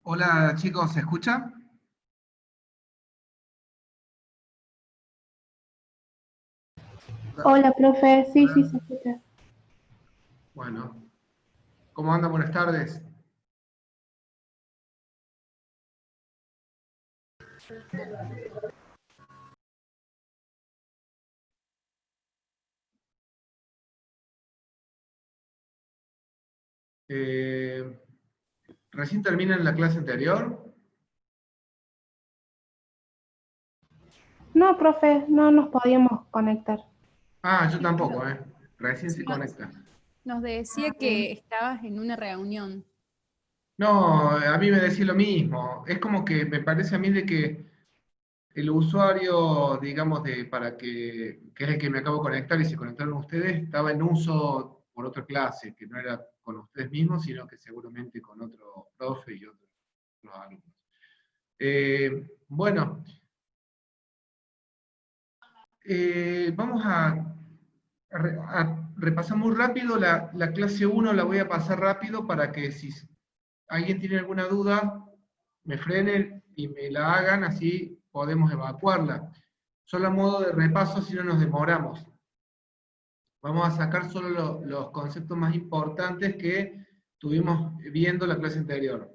Hola chicos, ¿se escucha? Hola, profe. Sí, sí, Hola. se escucha. Bueno, ¿cómo andan? Buenas tardes. Eh, ¿Recién terminan la clase anterior? No, profe, no nos podíamos conectar. Ah, yo Sí, tampoco, ¿eh? Recién se sí, conecta. nos decía que estabas en una reunión. No, a mí me decía lo mismo. Es como que me parece a mí de que el usuario, digamos, que es el que me acabo de conectar y se conectaron ustedes, estaba en uso por otra clase, que no era con ustedes mismos, sino que seguramente con otro profe y otros alumnos. Bueno, vamos a repasar muy rápido la clase uno, la voy a pasar rápido para que si alguien tiene alguna duda, me frenen y me la hagan, así podemos evacuarla. Solo a modo de repaso, si no nos demoramos. Vamos a sacar solo los conceptos más importantes que tuvimos viendo la clase anterior.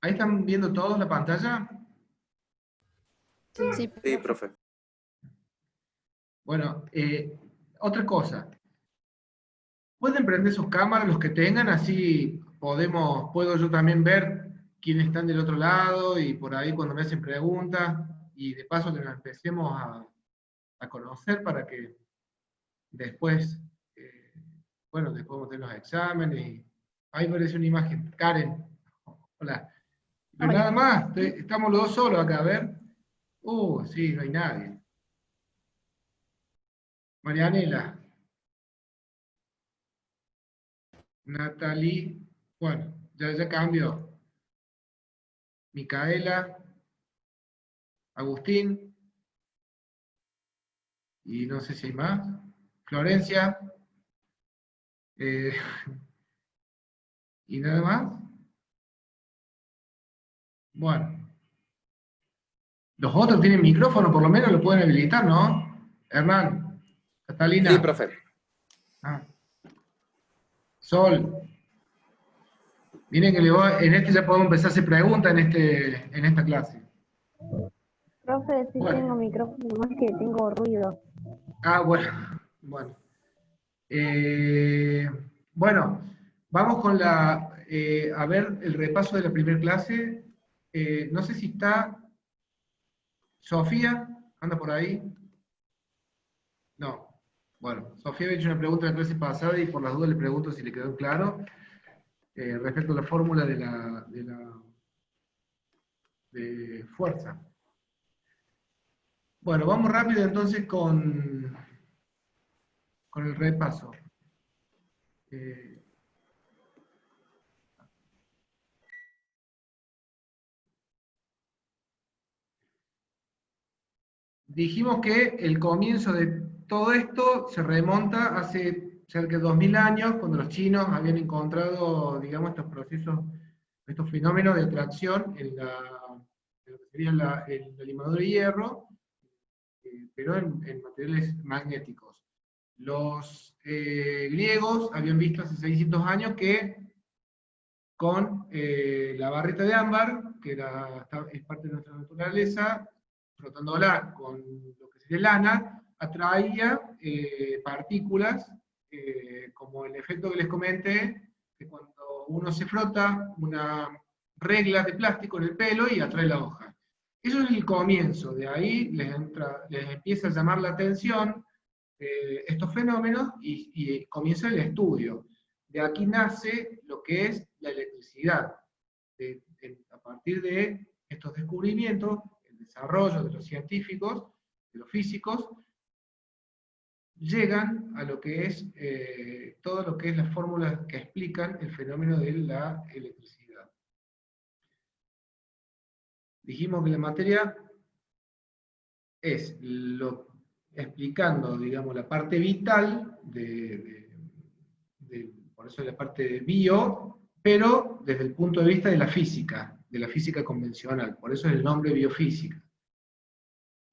¿Ahí están viendo todos la pantalla? Sí, Sí, profe. profe. Bueno, otra cosa. Pueden prender sus cámaras los que tengan, así puedo yo también ver quiénes están del otro lado y por ahí cuando me hacen preguntas y de paso que nos empecemos a conocer para que después, eh, bueno, después vamos a tener los exámenes y ahí aparece una imagen. Karen, hola. Pero Hola. nada más, estamos los dos solos acá, a ver. Sí, no hay nadie. Marianela, Natalie, bueno, ya cambió. Micaela, Agustín, y no sé si hay más. Florencia, eh, y nada más. Bueno, los otros tienen micrófono, por lo menos lo pueden habilitar, ¿no? Hernán, Sí, Catalina, profe. ah, Sol. Miren que en este ya podemos empezar a hacer preguntas en esta clase. Profe, sí tengo Bueno, micrófono, más que tengo ruido. bueno. Eh, bueno, vamos con a ver el repaso de la primera clase. No sé si está Sofía, anda por ahí. No. Bueno, Sofía había hecho una pregunta en la clase pasada y por las dudas le pregunto si le quedó claro respecto a la fórmula de fuerza. Bueno, vamos rápido entonces con el repaso. Eh, Dijimos que el comienzo de todo esto se remonta hace cerca de 2000 años, cuando los chinos habían encontrado, digamos, estos procesos, estos fenómenos de atracción en lo que sería la limadura de hierro, pero en materiales magnéticos. Los griegos habían visto hace 600 años que con la barrita de ámbar, que es parte de nuestra naturaleza, frotándola con lo que sería lana, atraía partículas, como el efecto que les comenté, que cuando uno se frota una regla de plástico en el pelo y atrae la hoja. Eso es el comienzo, de ahí les empieza a llamar la atención estos fenómenos y comienza el estudio. De aquí nace lo que es la electricidad. A partir de estos descubrimientos, el desarrollo de los científicos, de los físicos, llegan a lo que es todo lo que es las fórmulas que explican el fenómeno de la electricidad. Dijimos que la materia es explicando, digamos, la parte vital, por eso la parte de bio, pero desde el punto de vista de la física convencional, por eso es el nombre biofísica.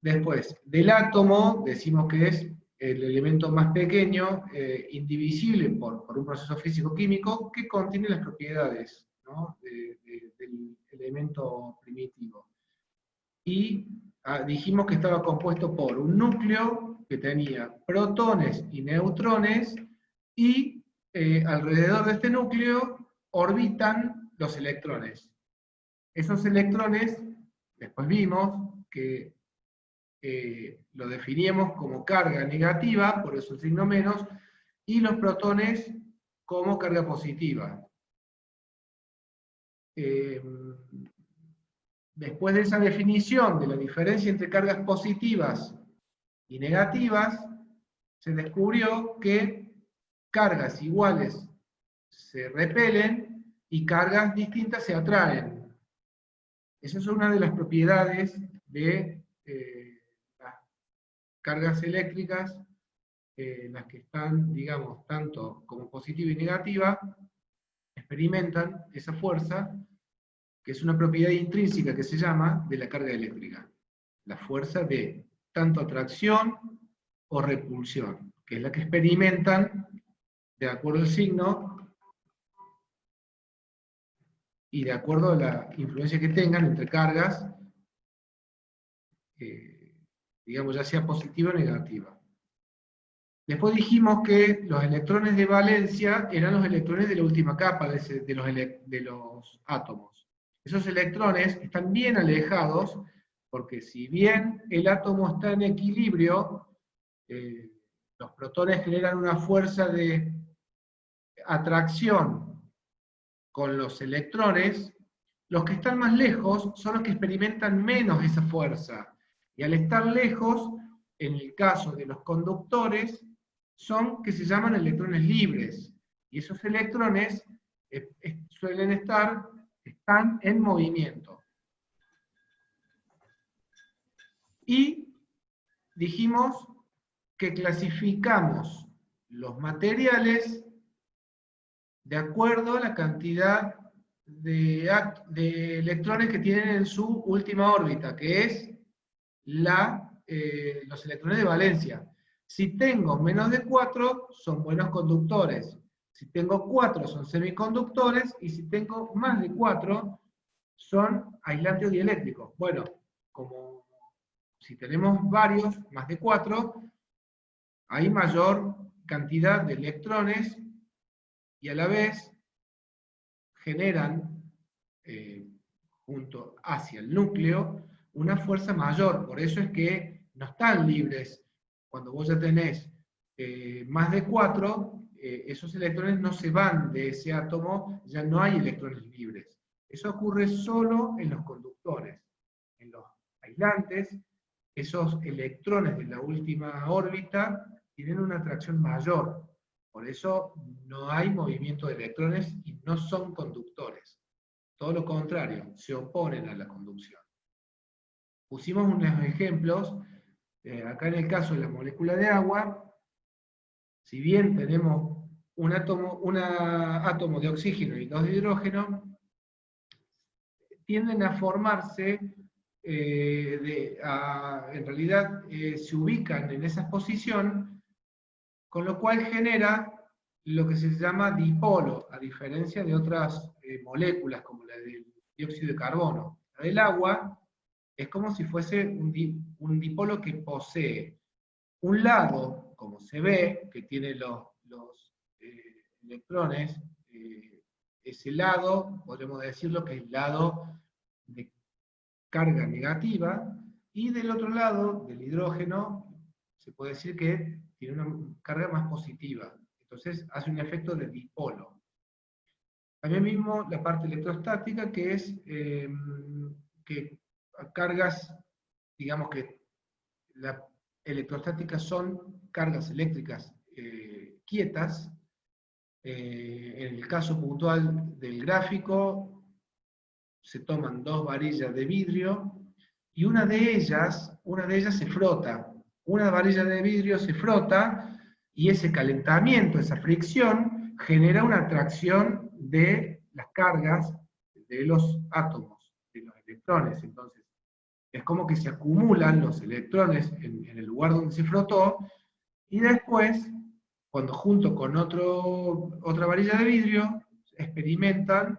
Después, del átomo, decimos que es el elemento más pequeño, indivisible por un proceso físico-químico, que contiene las propiedades, ¿no?, del elemento primitivo. Y dijimos que estaba compuesto por un núcleo que tenía protones y neutrones, y alrededor de este núcleo orbitan los electrones. Esos electrones, después vimos que lo definíamos como carga negativa, por eso el signo menos, y los protones como carga positiva. Después de esa definición de la diferencia entre cargas positivas y negativas, se descubrió que cargas iguales se repelen y cargas distintas se atraen. Esa es una de las propiedades de las cargas eléctricas, las que están, digamos, tanto como positiva y negativa, experimentan esa fuerza, que es una propiedad intrínseca que se llama de la carga eléctrica. La fuerza de tanto atracción o repulsión, que es la que experimentan de acuerdo al signo y de acuerdo a la influencia que tengan entre cargas, digamos, ya sea positiva o negativa. Después dijimos que los electrones de valencia eran los electrones de la última capa de los átomos. Esos electrones están bien alejados, porque si bien el átomo está en equilibrio, los protones generan una fuerza de atracción con los electrones, los que están más lejos son los que experimentan menos esa fuerza. Y al estar lejos, en el caso de los conductores, son que se llaman electrones libres. Y esos electrones están en movimiento. Y dijimos que clasificamos los materiales de acuerdo a la cantidad de electrones que tienen en su última órbita, que es los electrones de valencia. Si tengo menos de 4, son buenos conductores. Si tengo 4, son semiconductores, y si tengo más de 4, son aislantes dieléctricos. Bueno, como si tenemos varios, más de 4, hay mayor cantidad de electrones, y a la vez generan, junto hacia el núcleo, una fuerza mayor. Por eso es que no están libres. Cuando vos ya tenés más de 4, esos electrones no se van de ese átomo, ya no hay electrones libres. Eso ocurre solo en los conductores. En los aislantes, esos electrones de la última órbita tienen una atracción mayor. Por eso no hay movimiento de electrones y no son conductores. Todo lo contrario, se oponen a la conducción. Pusimos unos ejemplos. Acá en el caso de la molécula de agua, si bien tenemos un átomo de oxígeno y 2 de hidrógeno, tienden a formarse, en realidad se ubican en esa posición, con lo cual genera lo que se llama dipolo, a diferencia de otras moléculas como la del dióxido de carbono. La del agua es como si fuese un dipolo que posee un lado, como se ve, que tiene los electrones, ese lado, podemos decirlo que es el lado de carga negativa, y del otro lado, del hidrógeno, se puede decir que tiene una carga más positiva. Entonces hace un efecto de dipolo. También mismo la parte electrostática, que es que cargas, digamos que la electrostática son cargas eléctricas quietas. En el caso puntual del gráfico, se toman dos varillas de vidrio, y una de ellas se frota. Una varilla de vidrio se frota, y ese calentamiento, esa fricción, genera una atracción de las cargas de los átomos, de los electrones. Entonces, es como que se acumulan los electrones en el lugar donde se frotó, y después, cuando junto con otra varilla de vidrio, experimentan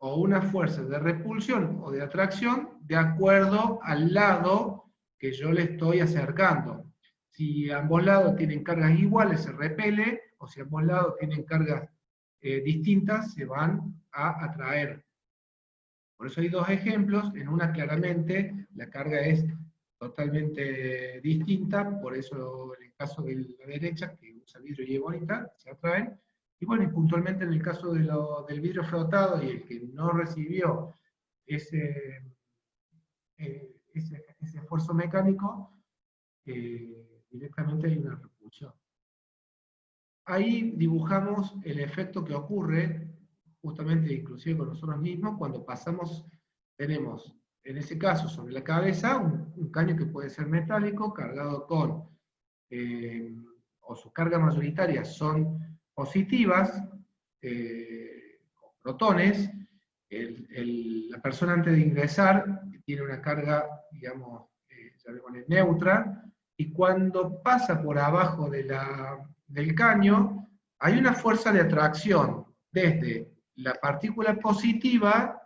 o una fuerza de repulsión o de atracción de acuerdo al lado que yo le estoy acercando. Si ambos lados tienen cargas iguales, se repele, o si ambos lados tienen cargas distintas, se van a atraer. Por eso hay dos ejemplos. En una claramente la carga es totalmente distinta, por eso en el caso de la derecha, que usa vidrio y ebonita, se atraen. Y bueno, y puntualmente en el caso del vidrio frotado y el que no recibió ese esfuerzo mecánico, directamente hay una repulsión. Ahí dibujamos el efecto que ocurre, justamente inclusive con nosotros mismos, cuando pasamos, tenemos, en ese caso, sobre la cabeza, un caño que puede ser metálico, cargado con, o sus cargas mayoritarias son positivas, con protones. La persona antes de ingresar tiene una carga, digamos, llamémosle neutra, y cuando pasa por abajo del caño, hay una fuerza de atracción desde la partícula positiva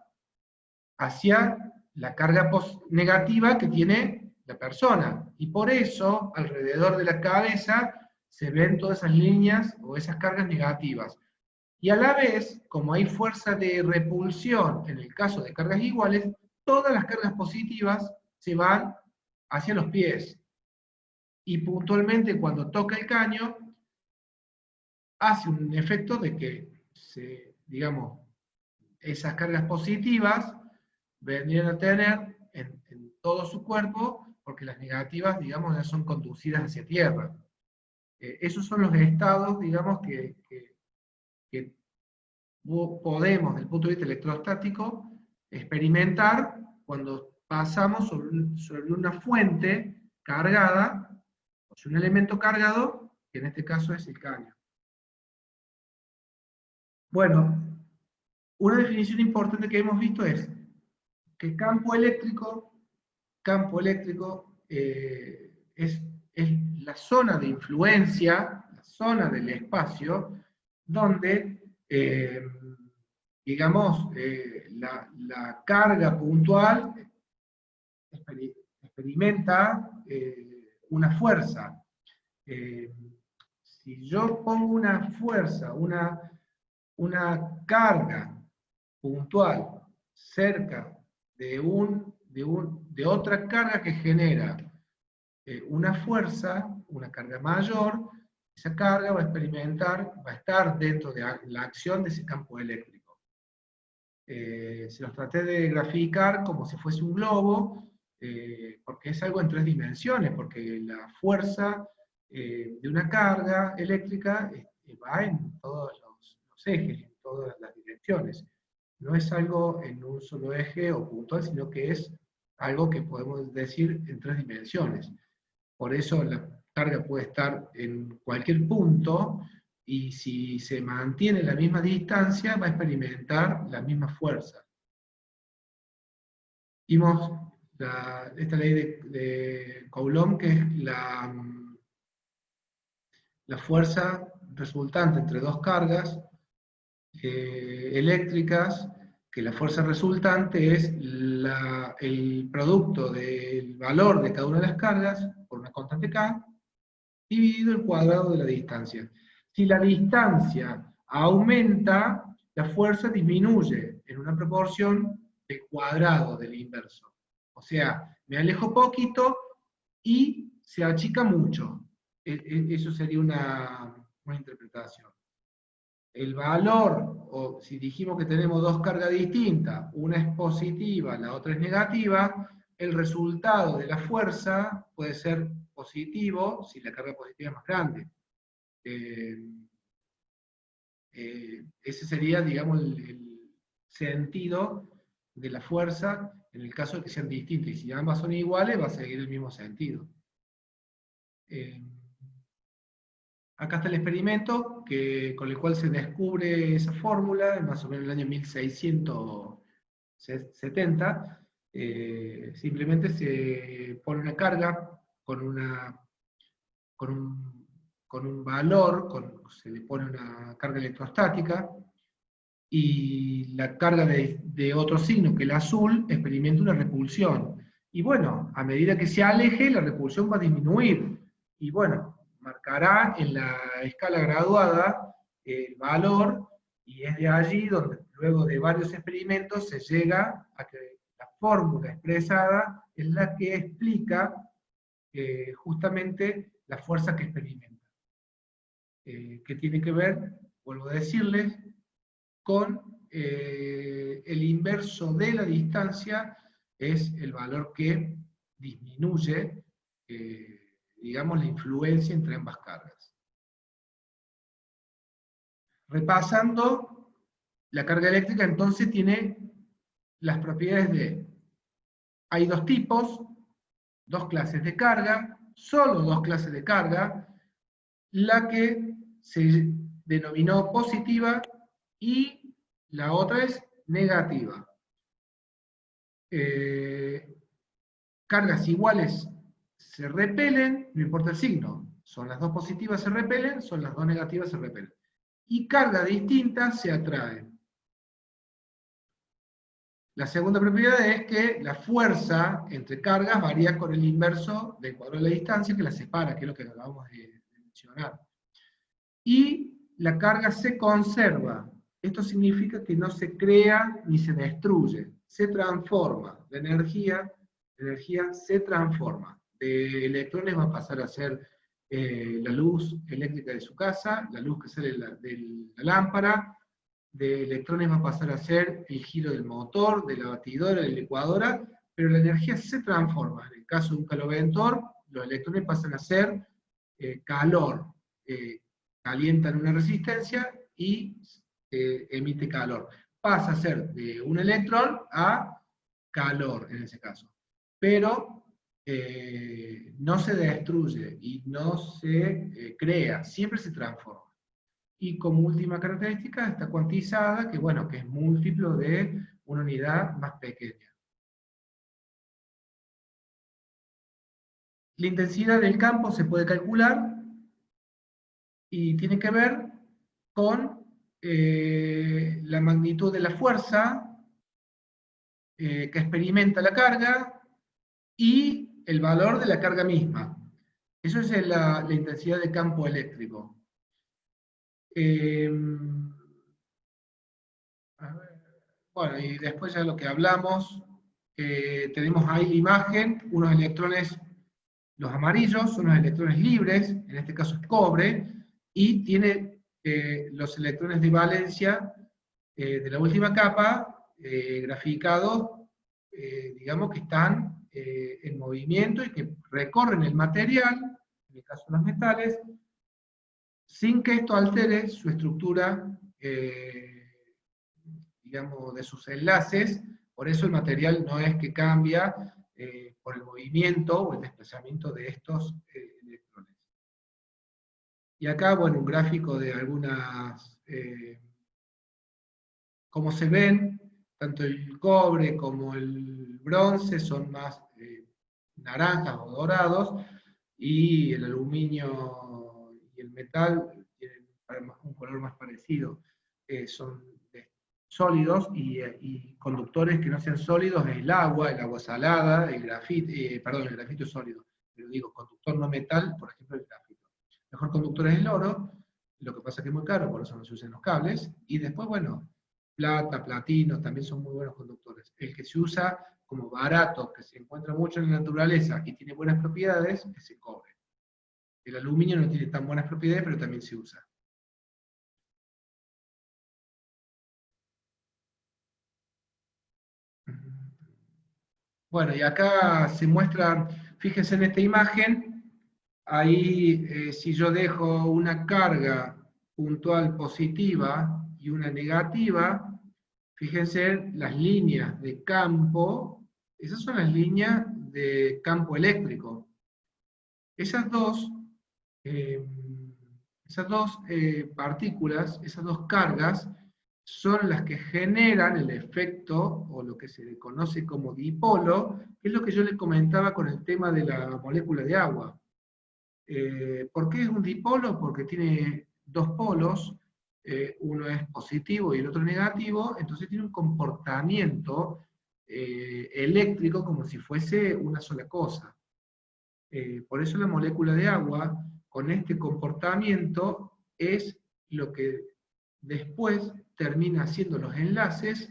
hacia la carga negativa que tiene la persona. Y por eso, alrededor de la cabeza, se ven todas esas líneas o esas cargas negativas. Y a la vez, como hay fuerza de repulsión en el caso de cargas iguales, todas las cargas positivas se van hacia los pies. Y puntualmente cuando toca el caño, hace un efecto de que, digamos, esas cargas positivas vendrían a tener en todo su cuerpo, porque las negativas, digamos, ya son conducidas hacia tierra. Esos son los estados, digamos, que podemos, desde el punto de vista electrostático, experimentar cuando pasamos sobre una fuente cargada, o sobre un elemento cargado, que en este caso es el caño. Bueno, una definición importante que hemos visto es que campo eléctrico es la zona de influencia, la zona del espacio, donde, digamos, la carga puntual experimenta una fuerza. Si yo pongo una fuerza, una carga puntual cerca de otra carga que genera una fuerza, una carga mayor, esa carga va a estar dentro de la acción de ese campo eléctrico. Se los traté de graficar como si fuese un globo, porque es algo en tres dimensiones, porque la fuerza de una carga eléctrica va en todos los ejes, en todas las direcciones. No es algo en un solo eje o puntual, sino que es algo que podemos decir en tres dimensiones. Por eso la carga puede estar en cualquier punto, y si se mantiene la misma distancia, va a experimentar la misma fuerza. Vimos esta ley de Coulomb, que es la fuerza resultante entre dos cargas eléctricas, que la fuerza resultante es el producto del valor de cada una de las cargas por una constante K, dividido el cuadrado de la distancia. Si la distancia aumenta, la fuerza disminuye en una proporción del cuadrado del inverso. O sea, me alejo poquito y se achica mucho. Eso sería una interpretación. El valor, o si dijimos que tenemos dos cargas distintas, una es positiva, la otra es negativa, el resultado de la fuerza puede ser positivo si la carga positiva es más grande. Ese sería, digamos, el sentido de la fuerza en el caso de que sean distintas. Y si ambas son iguales, va a seguir el mismo sentido. Acá está el experimento con el cual se descubre esa fórmula, más o menos en el año 1670. Simplemente se pone una carga con un valor, se le pone una carga electrostática, y la carga de otro signo, que el azul, experimenta una repulsión. Y bueno, a medida que se aleje, la repulsión va a disminuir. Y bueno, marcará en la escala graduada el valor, y es de allí donde, luego de varios experimentos, se llega a que la fórmula expresada es la que explica justamente la fuerza que experimenta. Que tiene que ver, vuelvo a decirles, con el inverso de la distancia, es el valor que disminuye, digamos, la influencia entre ambas cargas. Repasando, la carga eléctrica entonces tiene las propiedades de: hay dos tipos, dos clases de carga, solo dos clases de carga, la que se denominó positiva y la otra es negativa. Cargas iguales se repelen, no importa el signo. Son las dos positivas se repelen, son las dos negativas se repelen. Y cargas distintas se atraen. La segunda propiedad es que la fuerza entre cargas varía con el inverso del cuadrado de la distancia que la separa, que es lo que acabamos de mencionar. Y la carga se conserva. Esto significa que no se crea ni se destruye, se transforma. La energía se transforma. De electrones va a pasar a ser la luz eléctrica de su casa, la luz que sale de la lámpara. De electrones va a pasar a ser el giro del motor, de la batidora, de la licuadora, pero la energía se transforma. En el caso de un caloventor, los electrones pasan a ser calor. Calientan una resistencia y emite calor. Pasa a ser de un electrón a calor, en ese caso. Pero no se destruye y no se crea, siempre se transforma. Y como última característica está cuantizada, que bueno, que es múltiplo de una unidad más pequeña. La intensidad del campo se puede calcular y tiene que ver con la magnitud de la fuerza que experimenta la carga y el valor de la carga misma. Eso es la intensidad de campo eléctrico. Bueno, y después ya lo que hablamos, tenemos ahí la imagen, unos electrones, los amarillos son los electrones libres, en este caso es cobre, y tiene los electrones de valencia de la última capa, graficados, digamos que están en movimiento y que recorren el material, en el caso de los metales, sin que esto altere su estructura, digamos, de sus enlaces. Por eso el material no es que cambia por el movimiento o el desplazamiento de estos electrones. Y acá, bueno, un gráfico de algunas, como se ven, tanto el cobre como el bronce son más naranjas o dorados, y el aluminio y el metal tienen un color más parecido. Son sólidos, y conductores que no sean sólidos es el agua salada, el grafito, perdón, el grafito es sólido, pero digo, conductor no metal, por ejemplo, el grafito. El mejor conductor es el oro, lo que pasa es que es muy caro, por eso no se usan los cables, y después, bueno, plata, platino, también son muy buenos conductores. El que se usa como barato, que se encuentra mucho en la naturaleza y tiene buenas propiedades, es el cobre. El aluminio no tiene tan buenas propiedades, pero también se usa. Bueno, y acá se muestra, fíjense en esta imagen, Ahí, si yo dejo una carga puntual positiva y una negativa, fíjense las líneas de campo, esas son las líneas de campo eléctrico. Esas dos, eh, partículas, esas dos cargas, son las que generan el efecto, o lo que se le conoce como dipolo, que es lo que yo les comentaba con el tema de la molécula de agua. ¿Por qué es un dipolo? Porque tiene dos polos, uno es positivo y el otro negativo, entonces tiene un comportamiento eléctrico como si fuese una sola cosa. Por eso la molécula de agua, con este comportamiento, es lo que después termina haciendo los enlaces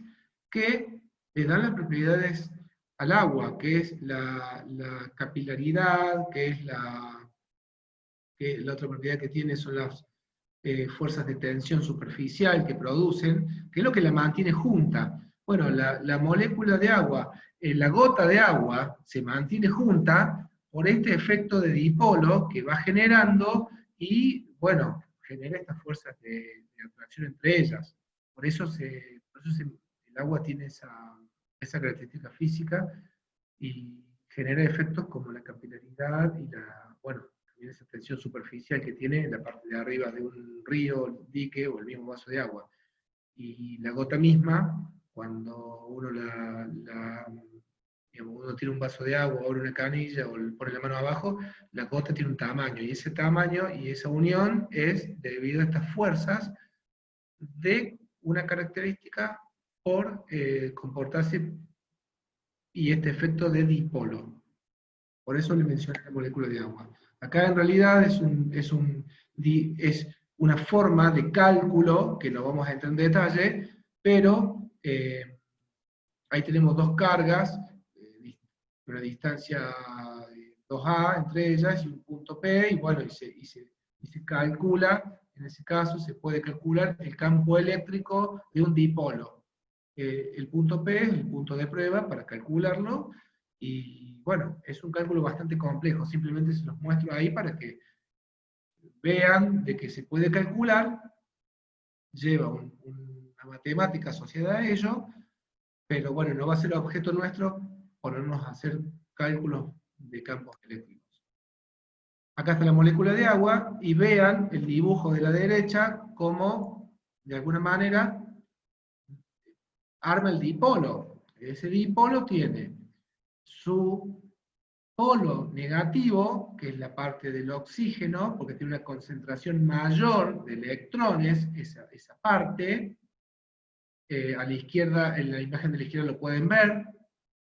que le dan las propiedades al agua, que es la capilaridad, que la otra propiedad que tiene son las fuerzas de tensión superficial que producen, que es lo que la mantiene junta. Bueno, la molécula de agua, la gota de agua, se mantiene junta por este efecto de dipolo que va generando y, bueno, genera estas fuerzas de atracción entre ellas. Por eso, el agua tiene esa característica física y genera efectos como la capilaridad y bueno, también esa tensión superficial que tiene en la parte de arriba de un río, dique o el mismo vaso de agua. Y la gota misma, cuando digamos, uno tiene un vaso de agua, abre una canilla o le pone la mano abajo, la gota tiene un tamaño, y ese tamaño y esa unión es debido a estas fuerzas de una característica por comportarse y este efecto de dipolo. Por eso le mencioné la molécula de agua. Acá en realidad es una forma de cálculo, que lo vamos a entrar en detalle, pero ahí tenemos dos cargas, una distancia 2A entre ellas y un punto P, y bueno, y se calcula, en ese caso se puede calcular el campo eléctrico de un dipolo. El punto P es el punto de prueba para calcularlo, y bueno, es un cálculo bastante complejo, simplemente se los muestro ahí para que vean de que se puede calcular, lleva una matemática asociada a ello, pero bueno, no va a ser objeto nuestro ponernos a hacer cálculos de campos eléctricos. Acá está la molécula de agua, y vean el dibujo de la derecha, como de alguna manera arma el dipolo. Ese dipolo tiene su polo negativo, que es la parte del oxígeno, porque tiene una concentración mayor de electrones, esa parte. A la izquierda, en la imagen de la izquierda lo pueden ver,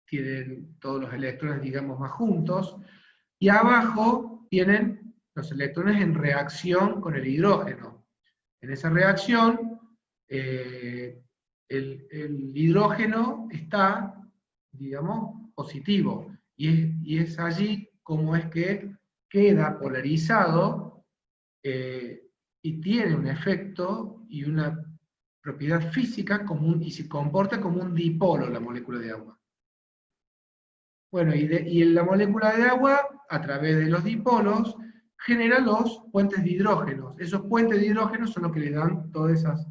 tienen todos los electrones, digamos, más juntos, y abajo tienen los electrones en reacción con el hidrógeno. En esa reacción, el hidrógeno está, digamos, positivo, y es allí como es que queda polarizado y tiene un efecto y una propiedad física común, y se comporta como un dipolo la molécula de agua. Bueno, y en la molécula de agua, a través de los dipolos, genera los puentes de hidrógenos. Esos puentes de hidrógenos son los que le dan todas esas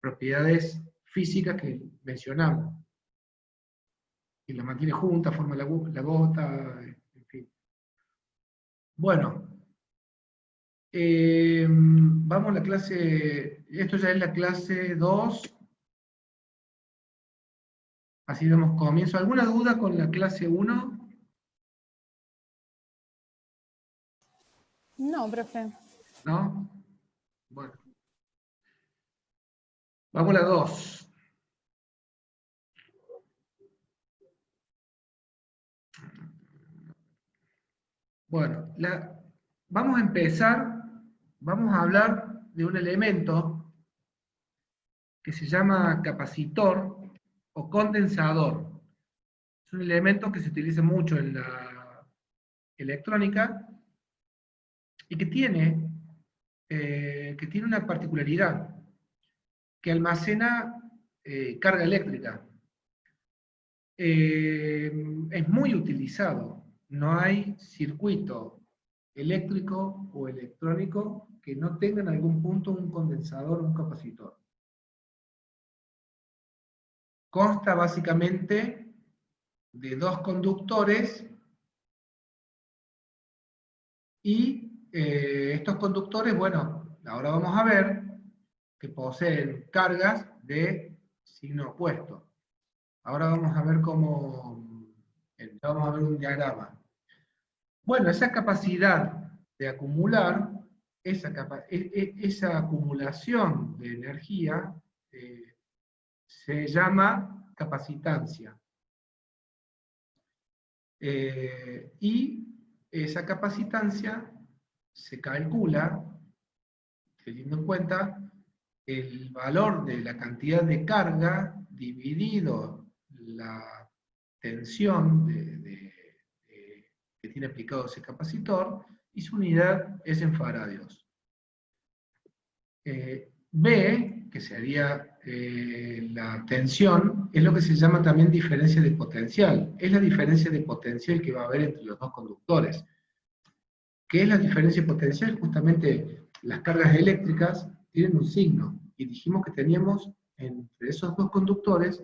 propiedades físicas que mencionamos. Y la mantiene junta, forma la gota, en fin. Bueno, vamos a la clase, esto ya es la clase 2, así damos comienzo. ¿Alguna duda con la clase 1? No, profe. ¿No? Bueno. Vamos a la 2. Bueno, vamos a empezar, vamos a hablar de un elemento que se llama capacitor o condensador. Es un elemento que se utiliza mucho en la electrónica y que tiene una particularidad, que almacena carga eléctrica. Es muy utilizado. No hay circuito eléctrico o electrónico que no tenga en algún punto un condensador o un capacitor. Consta básicamente de dos conductores y estos conductores, bueno, ahora vamos a ver que poseen cargas de signo opuesto. Ahora vamos a ver vamos a ver un diagrama. Bueno, esa capacidad de acumular, esa acumulación de energía se llama capacitancia. Y esa capacitancia se calcula teniendo en cuenta el valor de la cantidad de carga dividido la tensión que tiene aplicado ese capacitor, y su unidad es en faradios. B, que sería la tensión, es lo que se llama también diferencia de potencial. Es la diferencia de potencial que va a haber entre los dos conductores. ¿Qué es la diferencia de potencial? Justamente las cargas eléctricas tienen un signo, y dijimos que teníamos entre esos dos conductores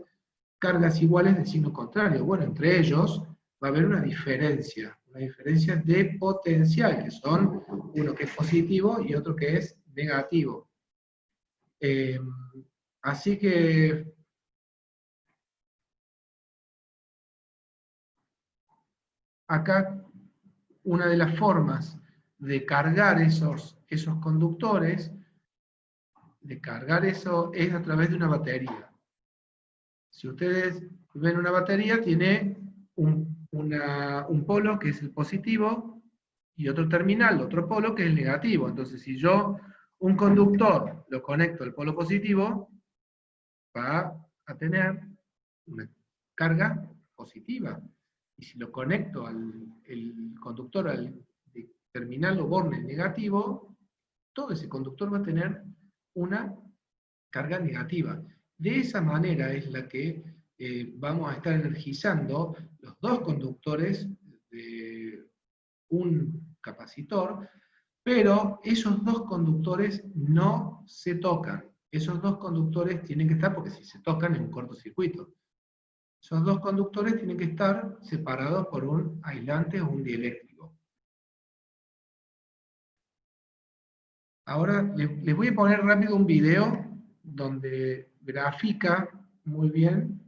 cargas iguales de signo contrario. Bueno, entre ellos va a haber una diferencia de potencial, que son uno que es positivo y otro que es negativo. Así que acá una de las formas de cargar esos conductores, de cargar eso, es a través de una batería. Si ustedes ven una batería, tiene un polo que es el positivo, y otro terminal, otro polo que es el negativo. Entonces, si yo un conductor lo conecto al polo positivo, va a tener una carga positiva. Y si lo conecto el conductor al terminal o borne negativo, todo ese conductor va a tener una carga negativa. De esa manera es la que vamos a estar energizando los dos conductores de un capacitor, pero esos dos conductores no se tocan. Esos dos conductores tienen que estar, porque si se tocan es un cortocircuito. Esos dos conductores tienen que estar separados por un aislante o un dieléctrico. Ahora les voy a poner rápido un video donde grafica muy bien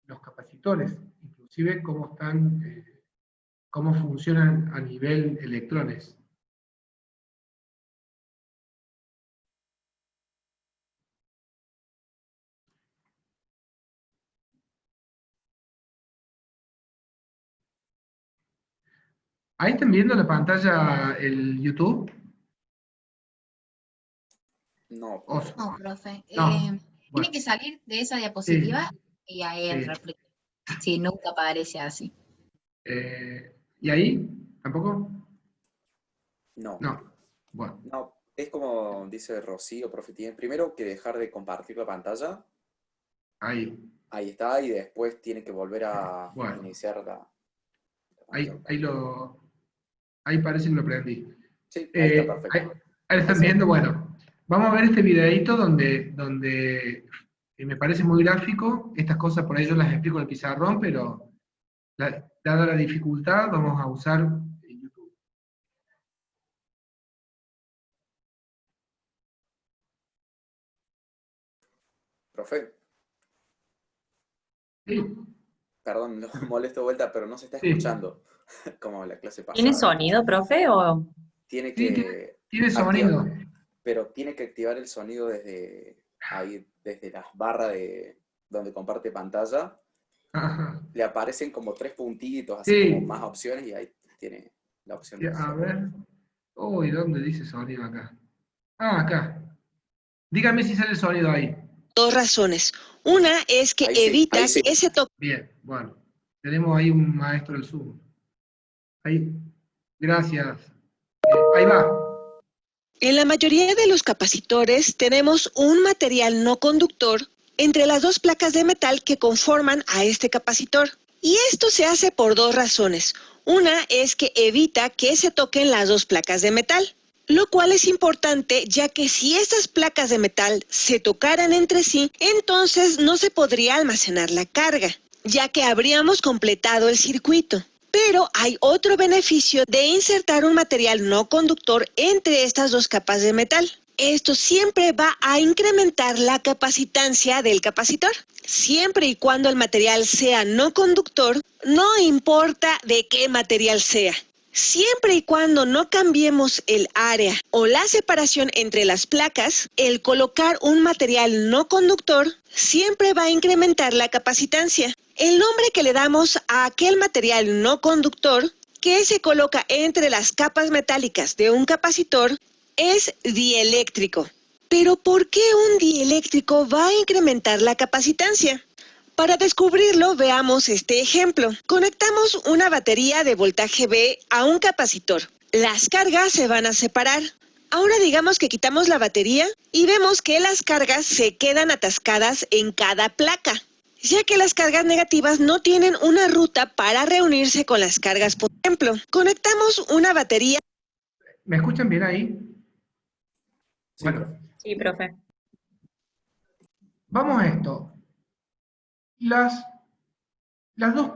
los capacitores, inclusive cómo funcionan a nivel electrones. ¿Ahí están viendo la pantalla el YouTube? No. No, profe. No. Tiene Bueno. que salir de esa diapositiva y ahí el Sí. reflejo. Sí, nunca aparece así. ¿Y ahí? ¿Tampoco? No. No. Bueno. No, es como dice Rocío, profe, tiene primero que dejar de compartir la pantalla. Ahí. Ahí está, y después tiene que volver a Bueno. iniciar la Ahí parece que lo prendí. Sí, ahí está perfecto. Ahí están viendo, bueno. Vamos a ver este videíto donde me parece muy gráfico. Estas cosas por ahí yo las explico en el pizarrón, pero dada la dificultad, vamos a usar YouTube. Profe, Sí. perdón, lo molesto de vuelta, pero no se está Sí. escuchando como la clase pasada. ¿Tiene sonido, profe? O... Tiene Sí, que tiene sonido. pero tiene que activar el sonido desde ahí, desde las barras de donde comparte pantalla. Ajá. Le aparecen como 3 puntitos, así Sí. como más opciones, y ahí tiene la opción de A sonido. ver. Uy, ¿dónde dice sonido acá? Ah, acá. Dígame si sale el sonido ahí. Dos razones. Una es que Ahí sí, evita ahí sí. que ese toque. Bien, bueno. Tenemos ahí un maestro del Zoom. Ahí. Gracias. Ahí va. En la mayoría de los capacitores tenemos un material no conductor entre las dos placas de metal que conforman a este capacitor. Y esto se hace por dos razones. Una es que evita que se toquen las dos placas de metal, lo cual es importante ya que si estas placas de metal se tocaran entre sí, entonces no se podría almacenar la carga, ya que habríamos completado el circuito. Pero hay otro beneficio de insertar un material no conductor entre estas dos capas de metal. Esto siempre va a incrementar la capacitancia del capacitor. Siempre y cuando el material sea no conductor, no importa de qué material sea. Siempre y cuando no cambiemos el área o la separación entre las placas, el colocar un material no conductor siempre va a incrementar la capacitancia. El nombre que le damos a aquel material no conductor que se coloca entre las capas metálicas de un capacitor es dieléctrico. Pero ¿por qué un dieléctrico va a incrementar la capacitancia? Para descubrirlo, veamos este ejemplo. Conectamos una batería de voltaje B a un capacitor. Las cargas se van a separar. Ahora digamos que quitamos la batería y vemos que las cargas se quedan atascadas en cada placa, ya que las cargas negativas no tienen una ruta para reunirse con las cargas. Por ejemplo, conectamos una batería. ¿Me escuchan bien ahí? Sí, Bueno, profe. Sí, profe. vamos a esto. Las dos,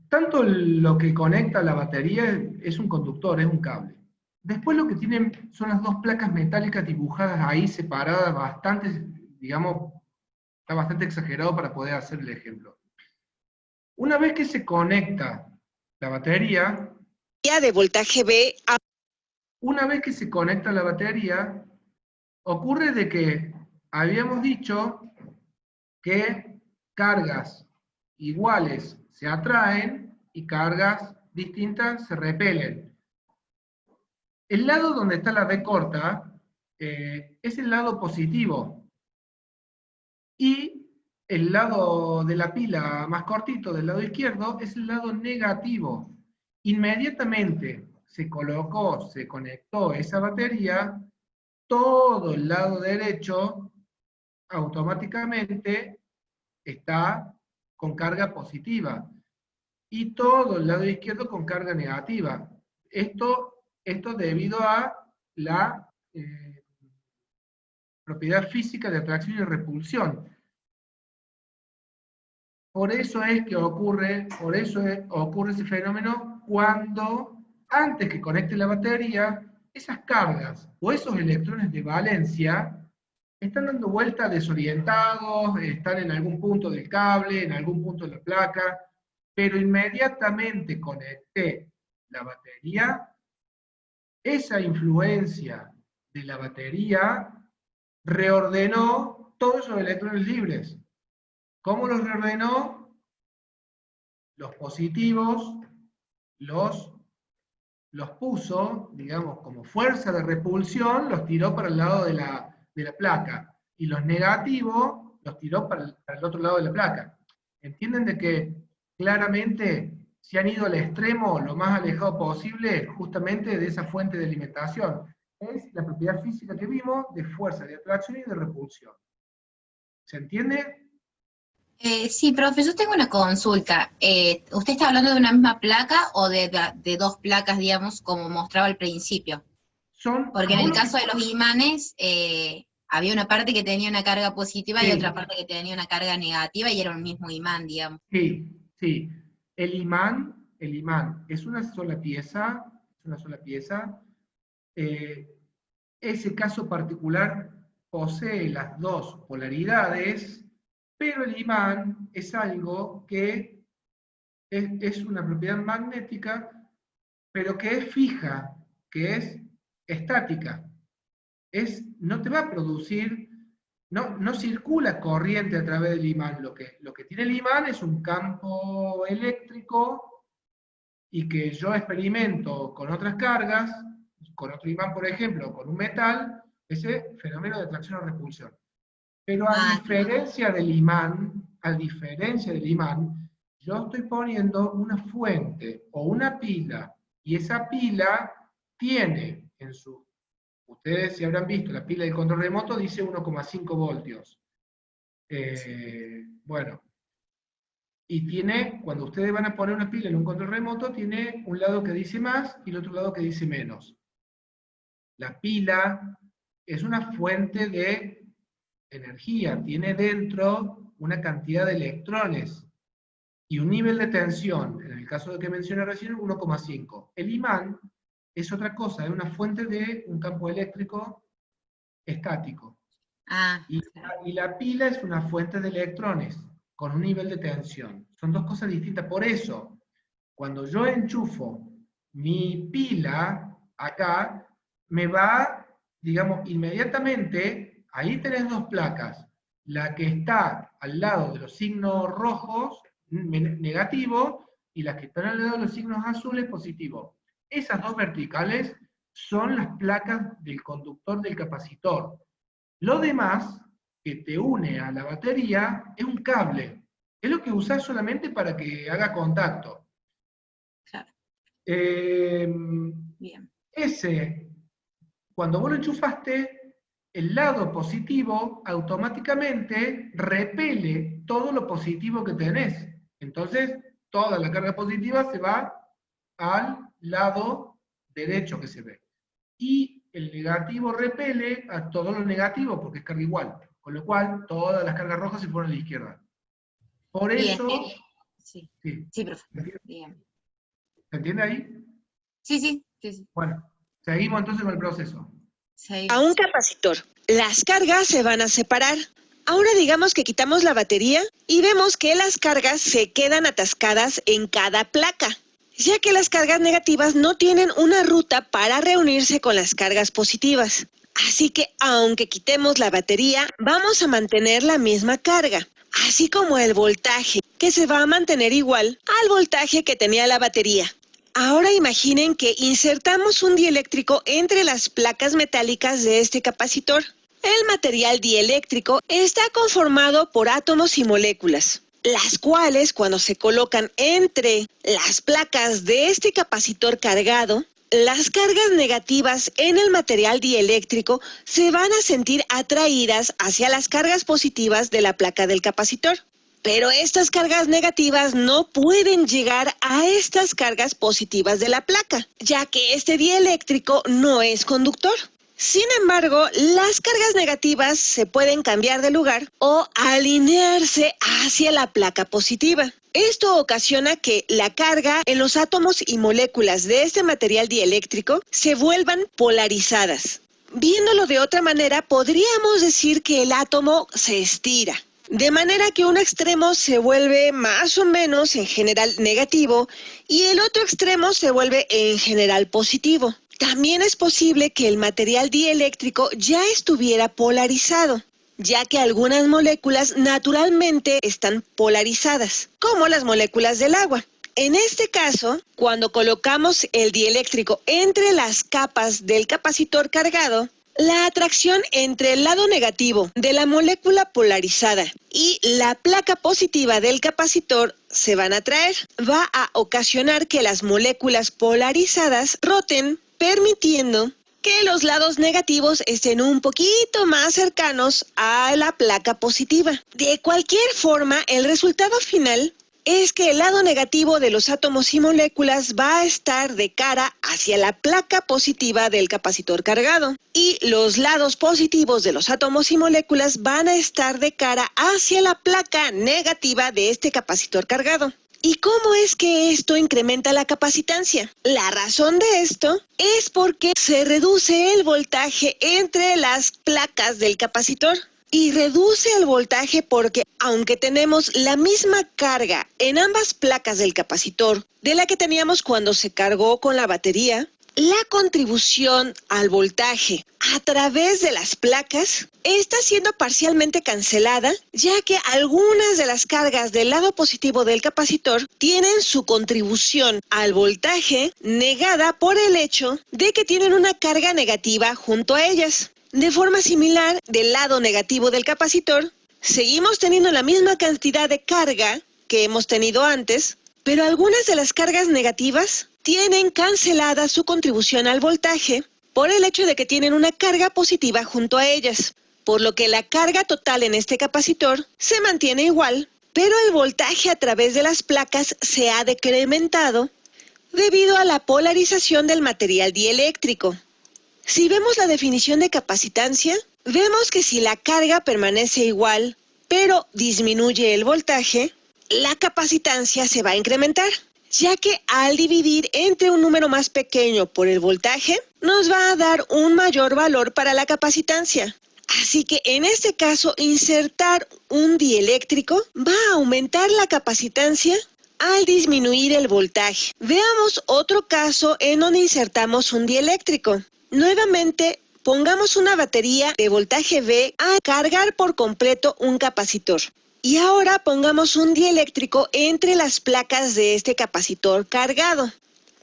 tanto lo que conecta la batería es un conductor, es un cable. Después lo que tienen son las dos placas metálicas dibujadas ahí, separadas, bastante, digamos, está bastante exagerado para poder hacer el ejemplo. Una vez que se conecta la batería, de voltaje B a una vez que se conecta la batería, ocurre de que habíamos dicho que cargas iguales se atraen y cargas distintas se repelen. El lado donde está la B corta es el lado positivo y el lado de la pila más cortito del lado izquierdo es el lado negativo. Inmediatamente se conectó esa batería, todo el lado derecho automáticamente está con carga positiva y todo el lado izquierdo con carga negativa. Esto debido a la propiedad física de atracción y repulsión. Por eso es que ocurre ese fenómeno cuando, antes que conecte la batería, esas cargas o esos electrones de valencia están dando vueltas desorientados, están en algún punto del cable, en algún punto de la placa, pero inmediatamente conecté la batería, esa influencia de la batería reordenó todos esos electrones libres. ¿Cómo los reordenó? Los positivos los puso, digamos, como fuerza de repulsión, los tiró para el lado de la placa, y los negativos los tiró para el otro lado de la placa. ¿Entienden de que claramente se han ido al extremo lo más alejado posible justamente de esa fuente de alimentación? Es la propiedad física que vimos de fuerza de atracción y de repulsión. ¿Se entiende? Sí, profe, yo tengo una consulta. ¿Usted está hablando de una misma placa o de dos placas, digamos, como mostraba al principio? Porque en el caso de los imanes, había una parte que tenía una carga positiva y otra parte que tenía una carga negativa y era un mismo imán, digamos. Sí, sí. El imán es una sola pieza, ese caso particular posee las dos polaridades, pero el imán es algo que es una propiedad magnética, pero que es fija, que es estática. No te va a producir, no circula corriente a través del imán. Lo que tiene el imán es un campo eléctrico y que yo experimento con otras cargas, con otro imán, por ejemplo, con un metal, ese fenómeno de atracción o repulsión. Pero a diferencia del imán, yo estoy poniendo una fuente o una pila, y esa pila tiene en su, ustedes si habrán visto, la pila del control remoto dice 1,5 voltios. Bueno, Y tiene, cuando ustedes van a poner una pila en un control remoto, tiene un lado que dice más y el otro lado que dice menos. La pila es una fuente de energía, tiene dentro una cantidad de electrones y un nivel de tensión, en el caso de que mencioné recién, 1,5. El imán es otra cosa, es una fuente de un campo eléctrico estático. Y la pila es una fuente de electrones con un nivel de tensión. Son dos cosas distintas. Por eso, cuando yo enchufo mi pila acá, me va, digamos, inmediatamente, ahí tenés dos placas. La que está al lado de los signos rojos, negativo, y las que están al lado de los signos azules, positivo. Esas dos verticales son las placas del conductor del capacitor. Lo demás, que te une a la batería, es un cable. Es lo que usás solamente para que haga contacto. Claro. Bien. Ese, cuando vos lo enchufaste, el lado positivo automáticamente repele todo lo positivo que tenés. Entonces, toda la carga positiva se va al lado derecho que se ve. Y el negativo repele a todo lo negativo, porque es carga igual. Con lo cual, todas las cargas rojas se fueron a la izquierda. Por eso... Sí, sí, profe. Bien. ¿Se entiende ahí? Sí. Bueno, seguimos entonces con el proceso. A un capacitor, las cargas se van a separar. Ahora digamos que quitamos la batería y vemos que las cargas se quedan atascadas en cada placa, ya que las cargas negativas no tienen una ruta para reunirse con las cargas positivas. Así que aunque quitemos la batería, vamos a mantener la misma carga, así como el voltaje, que se va a mantener igual al voltaje que tenía la batería. Ahora imaginen que insertamos un dieléctrico entre las placas metálicas de este capacitor. El material dieléctrico está conformado por átomos y moléculas, las cuales cuando se colocan entre las placas de este capacitor cargado, las cargas negativas en el material dieléctrico se van a sentir atraídas hacia las cargas positivas de la placa del capacitor. Pero estas cargas negativas no pueden llegar a estas cargas positivas de la placa, ya que este dieléctrico no es conductor. Sin embargo, las cargas negativas se pueden cambiar de lugar o alinearse hacia la placa positiva. Esto ocasiona que la carga en los átomos y moléculas de este material dieléctrico se vuelvan polarizadas. Viéndolo de otra manera, podríamos decir que el átomo se estira, de manera que un extremo se vuelve más o menos en general negativo y el otro extremo se vuelve en general positivo. También es posible que el material dieléctrico ya estuviera polarizado, ya que algunas moléculas naturalmente están polarizadas, como las moléculas del agua. En este caso, cuando colocamos el dieléctrico entre las capas del capacitor cargado, la atracción entre el lado negativo de la molécula polarizada y la placa positiva del capacitor se van a atraer. Va a ocasionar que las moléculas polarizadas roten, permitiendo que los lados negativos estén un poquito más cercanos a la placa positiva. De cualquier forma, el resultado final es que el lado negativo de los átomos y moléculas va a estar de cara hacia la placa positiva del capacitor cargado y los lados positivos de los átomos y moléculas van a estar de cara hacia la placa negativa de este capacitor cargado. ¿Y cómo es que esto incrementa la capacitancia? La razón de esto es porque se reduce el voltaje entre las placas del capacitor. Y reduce el voltaje porque, aunque tenemos la misma carga en ambas placas del capacitor de la que teníamos cuando se cargó con la batería, la contribución al voltaje a través de las placas está siendo parcialmente cancelada, ya que algunas de las cargas del lado positivo del capacitor tienen su contribución al voltaje negada por el hecho de que tienen una carga negativa junto a ellas. De forma similar, del lado negativo del capacitor, seguimos teniendo la misma cantidad de carga que hemos tenido antes, pero algunas de las cargas negativas tienen cancelada su contribución al voltaje por el hecho de que tienen una carga positiva junto a ellas, por lo que la carga total en este capacitor se mantiene igual, pero el voltaje a través de las placas se ha decrementado debido a la polarización del material dieléctrico. Si vemos la definición de capacitancia, vemos que si la carga permanece igual, pero disminuye el voltaje, la capacitancia se va a incrementar, ya que al dividir entre un número más pequeño por el voltaje, nos va a dar un mayor valor para la capacitancia. Así que en este caso, insertar un dieléctrico va a aumentar la capacitancia al disminuir el voltaje. Veamos otro caso en donde insertamos un dieléctrico. Nuevamente, pongamos una batería de voltaje V a cargar por completo un capacitor. Y ahora pongamos un dieléctrico entre las placas de este capacitor cargado.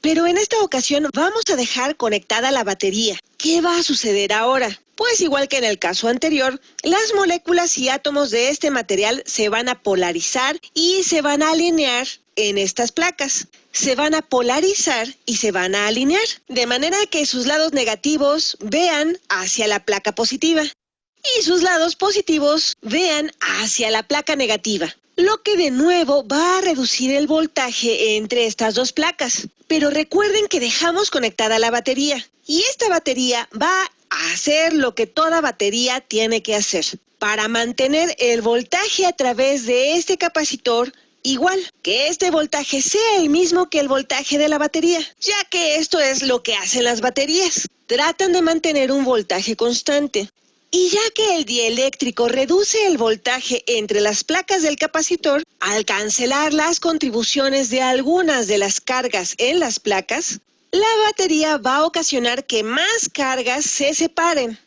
Pero en esta ocasión vamos a dejar conectada la batería. ¿Qué va a suceder ahora? Pues igual que en el caso anterior, las moléculas y átomos de este material se van a polarizar y se van a alinear en estas placas. Se van a polarizar y se van a alinear, de manera que sus lados negativos vean hacia la placa positiva y sus lados positivos vean hacia la placa negativa, lo que de nuevo va a reducir el voltaje entre estas dos placas. Pero recuerden que dejamos conectada la batería, y esta batería va a hacer lo que toda batería tiene que hacer, para mantener el voltaje a través de este capacitor igual, que este voltaje sea el mismo que el voltaje de la batería, ya que esto es lo que hacen las baterías, tratan de mantener un voltaje constante. Y ya que el dieléctrico reduce el voltaje entre las placas del capacitor, al cancelar las contribuciones de algunas de las cargas en las placas, la batería va a ocasionar que más cargas se separen,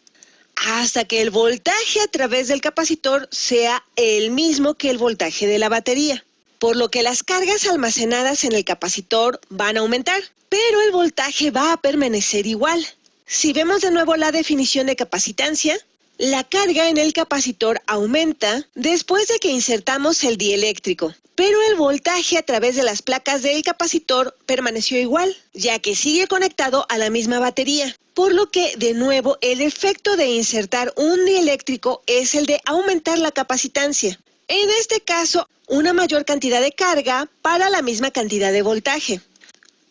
hasta que el voltaje a través del capacitor sea el mismo que el voltaje de la batería, por lo que las cargas almacenadas en el capacitor van a aumentar, pero el voltaje va a permanecer igual. Si vemos de nuevo la definición de capacitancia, la carga en el capacitor aumenta después de que insertamos el dieléctrico, pero el voltaje a través de las placas del capacitor permaneció igual, ya que sigue conectado a la misma batería, por lo que de nuevo el efecto de insertar un dieléctrico es el de aumentar la capacitancia. En este caso, una mayor cantidad de carga para la misma cantidad de voltaje.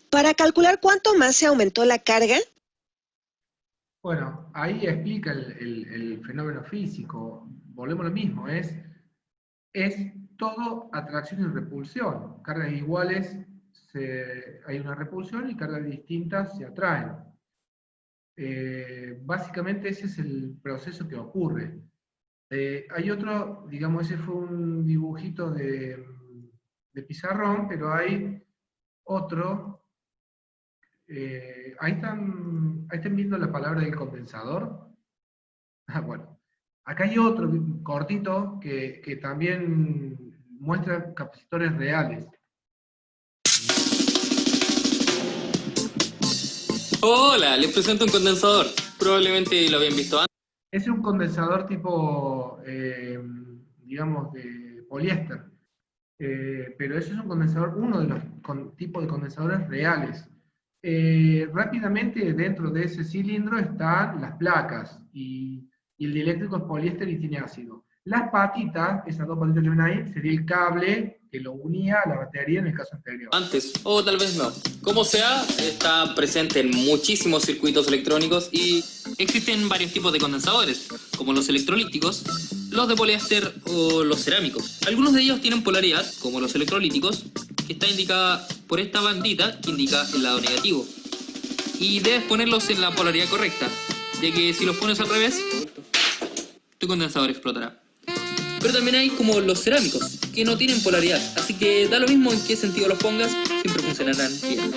Para calcular cuánto más se aumentó la carga, bueno, ahí explica el fenómeno físico. Volvemos a lo mismo, es todo atracción y repulsión. Cargas iguales hay una repulsión y cargas distintas se atraen. Básicamente ese es el proceso que ocurre. Hay otro, digamos, ese fue un dibujito de pizarrón, pero hay otro. Ahí están viendo la palabra del condensador. Bueno, acá hay otro cortito que también muestra capacitores reales. Hola, les presento un condensador. Probablemente lo habían visto antes. Es un condensador tipo, digamos, de poliéster. Pero ese es un condensador, uno de los tipos de condensadores reales. Rápidamente dentro de ese cilindro están las placas y el dieléctrico es poliéster y tiene ácido. Las patitas, esas dos patitas que ven ahí, sería el cable que lo unía a la batería en el caso anterior. Antes, o tal vez no. Como sea, está presente en muchísimos circuitos electrónicos y existen varios tipos de condensadores, como los electrolíticos, los de poliéster o los cerámicos. Algunos de ellos tienen polaridad, como los electrolíticos, que está indicada por esta bandita que indica el lado negativo. Y debes ponerlos en la polaridad correcta, ya que si los pones al revés, tu condensador explotará. Pero también hay como los cerámicos, que no tienen polaridad, así que da lo mismo en qué sentido los pongas, siempre funcionarán bien.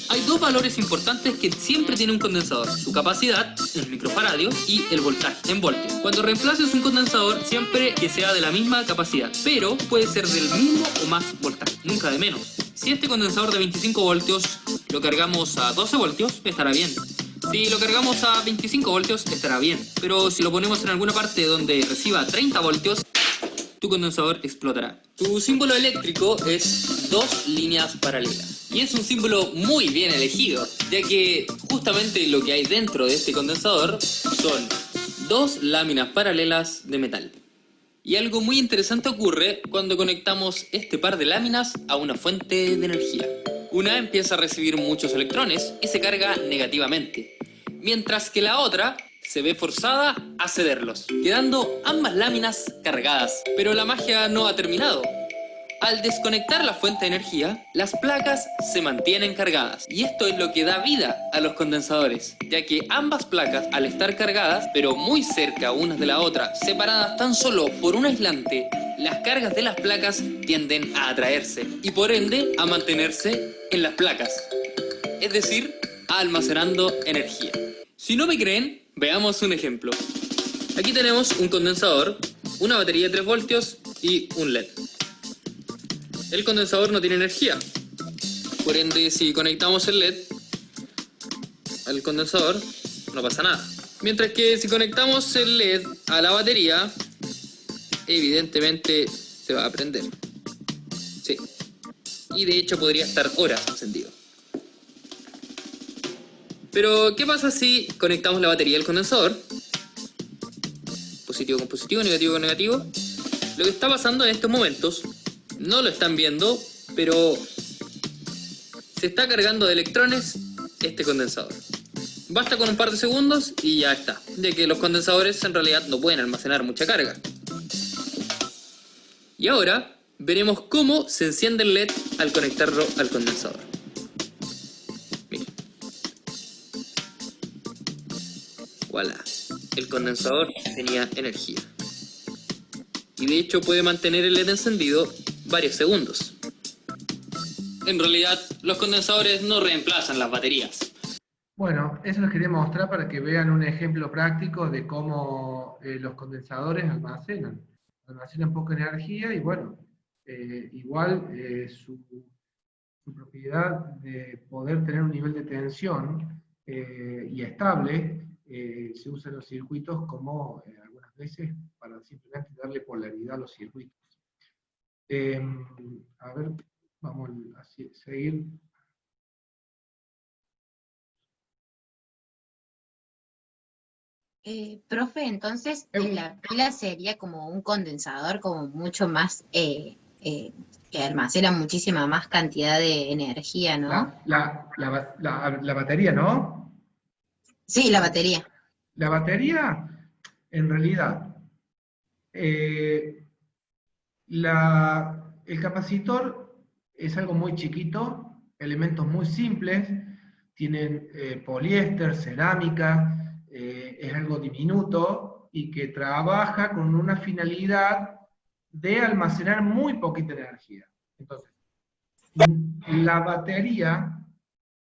Hay dos valores importantes que siempre tiene un condensador: su capacidad, en microfaradios, y el voltaje, en voltios. Cuando reemplaces un condensador, siempre que sea de la misma capacidad, pero puede ser del mismo o más voltaje, nunca de menos. Si este condensador de 25 voltios lo cargamos a 12 voltios, estará bien. Si lo cargamos a 25 voltios, estará bien. Pero si lo ponemos en alguna parte donde reciba 30 voltios, tu condensador explotará. Tu símbolo eléctrico es 2 líneas paralelas. Y es un símbolo muy bien elegido, ya que justamente lo que hay dentro de este condensador son 2 láminas paralelas de metal. Y algo muy interesante ocurre cuando conectamos este par de láminas a una fuente de energía. Una empieza a recibir muchos electrones y se carga negativamente, mientras que la otra se ve forzada a cederlos, quedando ambas láminas cargadas. Pero la magia no ha terminado. Al desconectar la fuente de energía, las placas se mantienen cargadas, y esto es lo que da vida a los condensadores, ya que ambas placas, al estar cargadas, pero muy cerca unas de la otra, separadas tan solo por un aislante, las cargas de las placas tienden a atraerse, y por ende a mantenerse en las placas, es decir, almacenando energía. Si no me creen, veamos un ejemplo. Aquí tenemos un condensador, una batería de 3 voltios y un LED. El condensador no tiene energía, por ende si conectamos el LED al condensador no pasa nada. Mientras que si conectamos el LED a la batería, evidentemente se va a prender. Sí. Y de hecho podría estar horas encendido. Pero ¿qué pasa si conectamos la batería al condensador? Positivo con positivo, negativo con negativo. Lo que está pasando en estos momentos, no lo están viendo, pero se está cargando de electrones este condensador. Basta con un par de segundos y ya está, ya que los condensadores en realidad no pueden almacenar mucha carga. Y ahora veremos cómo se enciende el LED al conectarlo al condensador. Miren. Voilà, el condensador tenía energía. Y de hecho puede mantener el LED encendido varios segundos. En realidad, los condensadores no reemplazan las baterías. Bueno, eso les quería mostrar para que vean un ejemplo práctico de cómo los condensadores almacenan poca energía y bueno, igual su propiedad de poder tener un nivel de tensión y estable se usa en los circuitos como algunas veces para simplemente darle polaridad a los circuitos. A ver, vamos a seguir. Profe, entonces la pila sería como un condensador como mucho más, que almacena muchísima más cantidad de energía, ¿no? La batería, ¿no? Sí, la batería. La batería, en realidad, el capacitor es algo muy chiquito, elementos muy simples, tienen poliéster, cerámica, es algo diminuto y que trabaja con una finalidad de almacenar muy poquita energía. Entonces, la batería,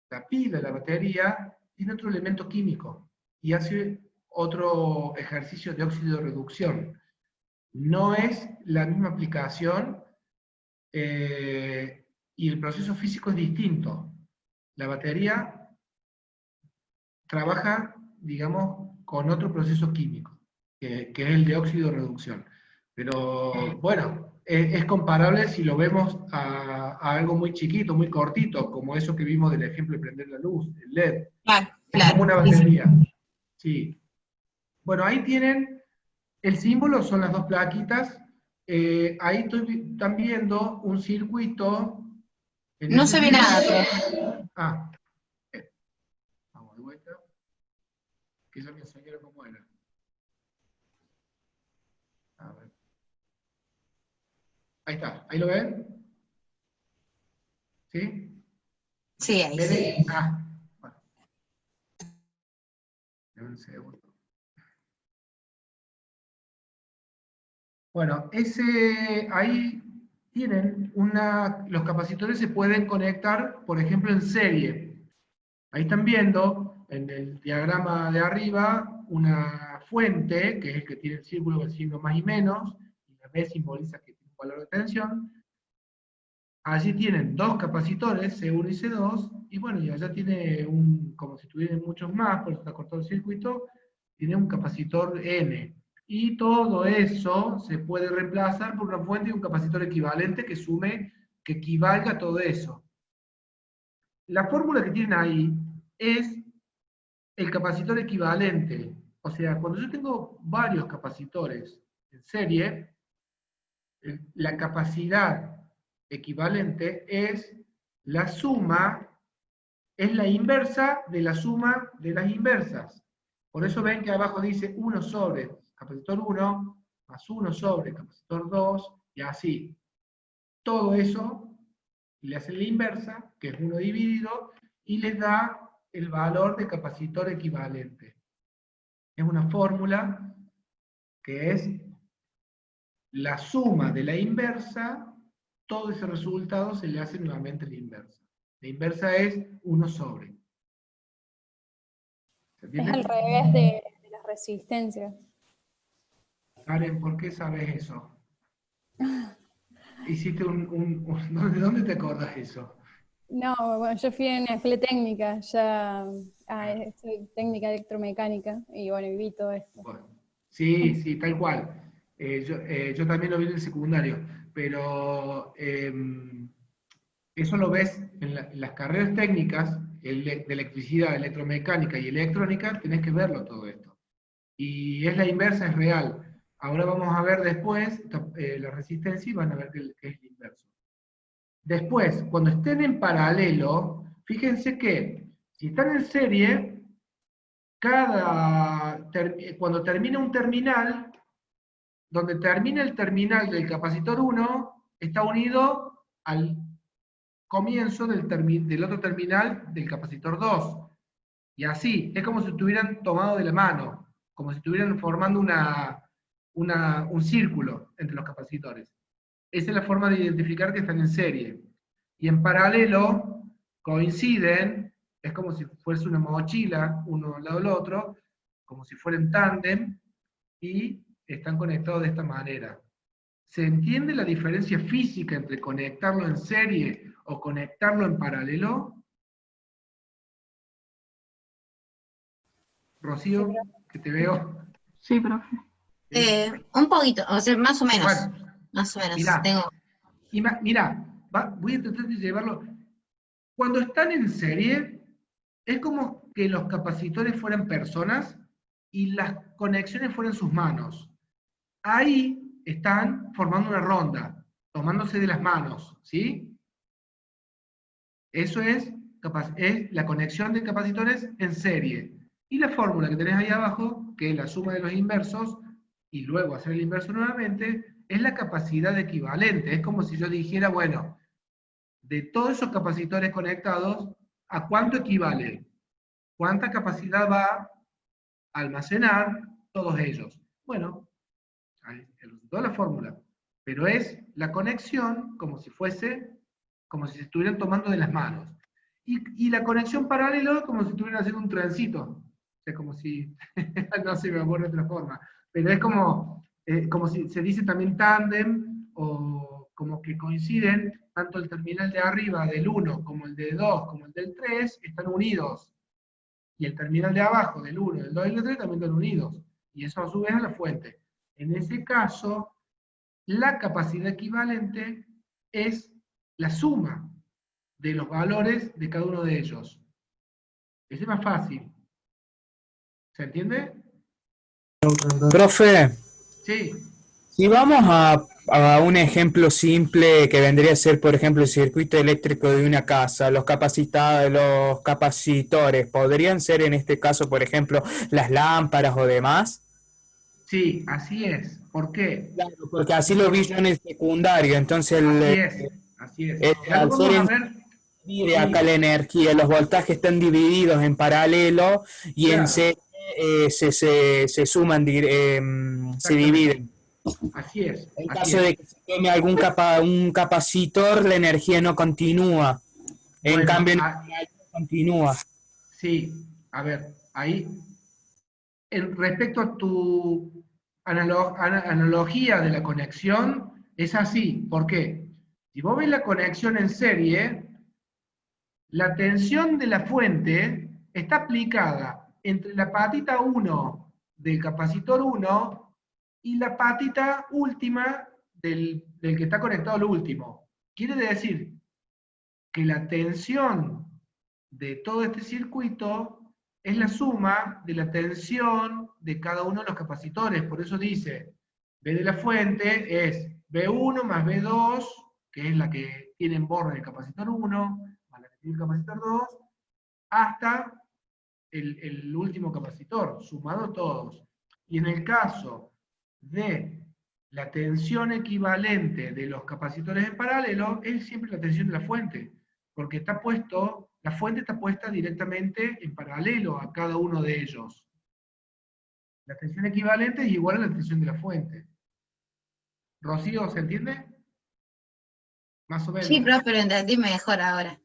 la pila de la batería, tiene otro elemento químico y hace otro ejercicio de óxido de reducción. No es la misma aplicación y el proceso físico es distinto. La batería trabaja, digamos, con otro proceso químico, que es el de óxido de reducción. Pero bueno, es comparable si lo vemos a algo muy chiquito, muy cortito, como eso que vimos del ejemplo de prender la luz, el LED. Claro, es como una batería. Sí. Bueno, ahí tienen, el símbolo son las dos plaquitas. Ahí están viendo un circuito. No se ve nada. Ah. Vamos de vuelta. Que ya me enseñaron cómo era. A ver. Ahí está, ¿ahí lo ven? ¿Sí? Sí, ahí sí. Ah, bueno. Un segundo. Bueno, ahí tienen los capacitores se pueden conectar, por ejemplo, en serie. Ahí están viendo, en el diagrama de arriba, una fuente, que es el que tiene el círculo con el signo más y menos, y la B simboliza que tiene un valor de tensión. Allí tienen dos capacitores, C1 y C2, y bueno, y allá tiene como si tuvieran muchos más, por eso está cortado el circuito, tiene un capacitor N. Y todo eso se puede reemplazar por una fuente y un capacitor equivalente que equivalga a todo eso. La fórmula que tienen ahí es el capacitor equivalente. O sea, cuando yo tengo varios capacitores en serie, La capacidad equivalente es la suma, es la inversa de la suma de las inversas. Por eso ven que abajo dice 1 sobre capacitor 1, más 1 sobre capacitor 2, y así. Todo eso le hace la inversa, que es 1 dividido, y les da el valor de capacitor equivalente. Es una fórmula que es la suma de la inversa, todo ese resultado se le hace nuevamente la inversa. La inversa es 1 sobre. ¿Se entiende? Es al revés de las resistencias. Karen, ¿por qué sabes eso? Hiciste ¿de dónde te acordás eso? No, bueno, yo fui en escuela técnica, ya soy técnica electromecánica, y bueno, vi todo esto. Bueno, sí, sí, tal cual. Yo también lo vi en el secundario, pero eso lo ves en las carreras técnicas de electricidad, electromecánica y electrónica, tenés que verlo todo esto. Y es la inversa, es real. Ahora vamos a ver después la resistencia y van a ver qué es el inverso. Después, cuando estén en paralelo, fíjense que si están en serie, cuando termina un terminal, donde termina el terminal del capacitor 1, está unido al comienzo del otro terminal del capacitor 2. Y así, es como si estuvieran tomados de la mano, como si estuvieran formando un círculo entre los capacitores. Esa es la forma de identificar que están en serie. Y en paralelo coinciden, es como si fuese una mochila, uno al lado del otro, como si fueran tándem, y están conectados de esta manera. ¿Se entiende la diferencia física entre conectarlo en serie o conectarlo en paralelo? Rocío, que te veo. Sí, profe. Un poquito, o sea, más o menos. Bueno, Más o menos. Mirá, voy a tratar de llevarlo. Cuando están en serie, es como que los capacitores fueran personas y las conexiones fueran sus manos. Ahí están formando una ronda, tomándose de las manos, ¿sí? Eso es la conexión de capacitores en serie. Y la fórmula que tenés ahí abajo, que es la suma de los inversos, y luego hacer el inverso nuevamente, es la capacidad equivalente. Es como si yo dijera, bueno, de todos esos capacitores conectados, ¿a cuánto equivale? ¿Cuánta capacidad va a almacenar todos ellos? Bueno, el resultado de la fórmula. Pero es la conexión como si se estuvieran tomando de las manos. Y la conexión paralelo como si estuvieran haciendo un trencito. O sea, como si, no se me acuerdo de otra forma, pero es como si se dice también tándem, o como que coinciden, tanto el terminal de arriba del 1, como el de 2, como el del 3, están unidos. Y el terminal de abajo, del 1, del 2 y del 3, también están unidos. Y eso a su vez a la fuente. En ese caso, la capacidad equivalente es la suma de los valores de cada uno de ellos. Ese es más fácil. ¿Se entiende? Profe, Sí. si vamos a un ejemplo simple que vendría a ser, por ejemplo, el circuito eléctrico de una casa, los capacitores, ¿podrían ser en este caso, por ejemplo, las lámparas o demás? Sí, así es. ¿Por qué? Claro, porque así lo vi yo en el secundario, entonces Así es. Ya lo al vamos ser a ver. divide acá la energía, los voltajes están divididos en paralelo y en Claro. serie se suman, se dividen. Así es. En así caso es. de que se tome un capacitor, la energía no continúa. En Bueno, cambio, en el continúa. sí, a ver, ahí, respecto a tu analogía de la conexión, es así. ¿Por qué? Si vos ves la conexión en serie, la tensión de la fuente está aplicada entre la patita 1 del capacitor 1 y la patita última del que está conectado al último. Quiere decir que la tensión de todo este circuito es la suma de la tensión de cada uno de los capacitores. Por eso dice, B de la fuente es B1 más B2, que es la que tiene en borde el capacitor 1, más la que tiene el capacitor 2, hasta el último capacitor, sumado todos. Y en el caso de la tensión equivalente de los capacitores en paralelo, es siempre la tensión de la fuente, porque está puesto, la fuente está puesta directamente en paralelo a cada uno de ellos. La tensión equivalente es igual a la tensión de la fuente. Rocío, ¿se entiende? Más o menos. Sí, profe, lo entendí mejor ahora.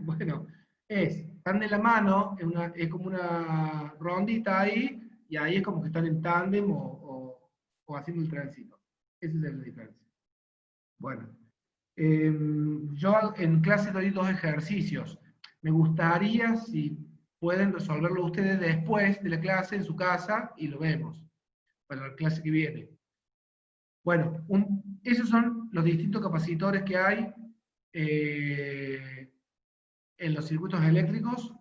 Bueno, están de la mano, es como una rondita ahí, y ahí es como que están en tándem o haciendo el tránsito. Esa es la diferencia. Bueno, yo en clase doy 2 ejercicios. Me gustaría si pueden resolverlo ustedes después de la clase en su casa y lo vemos para la clase que viene. Bueno, esos son los distintos capacitores que hay en los circuitos eléctricos.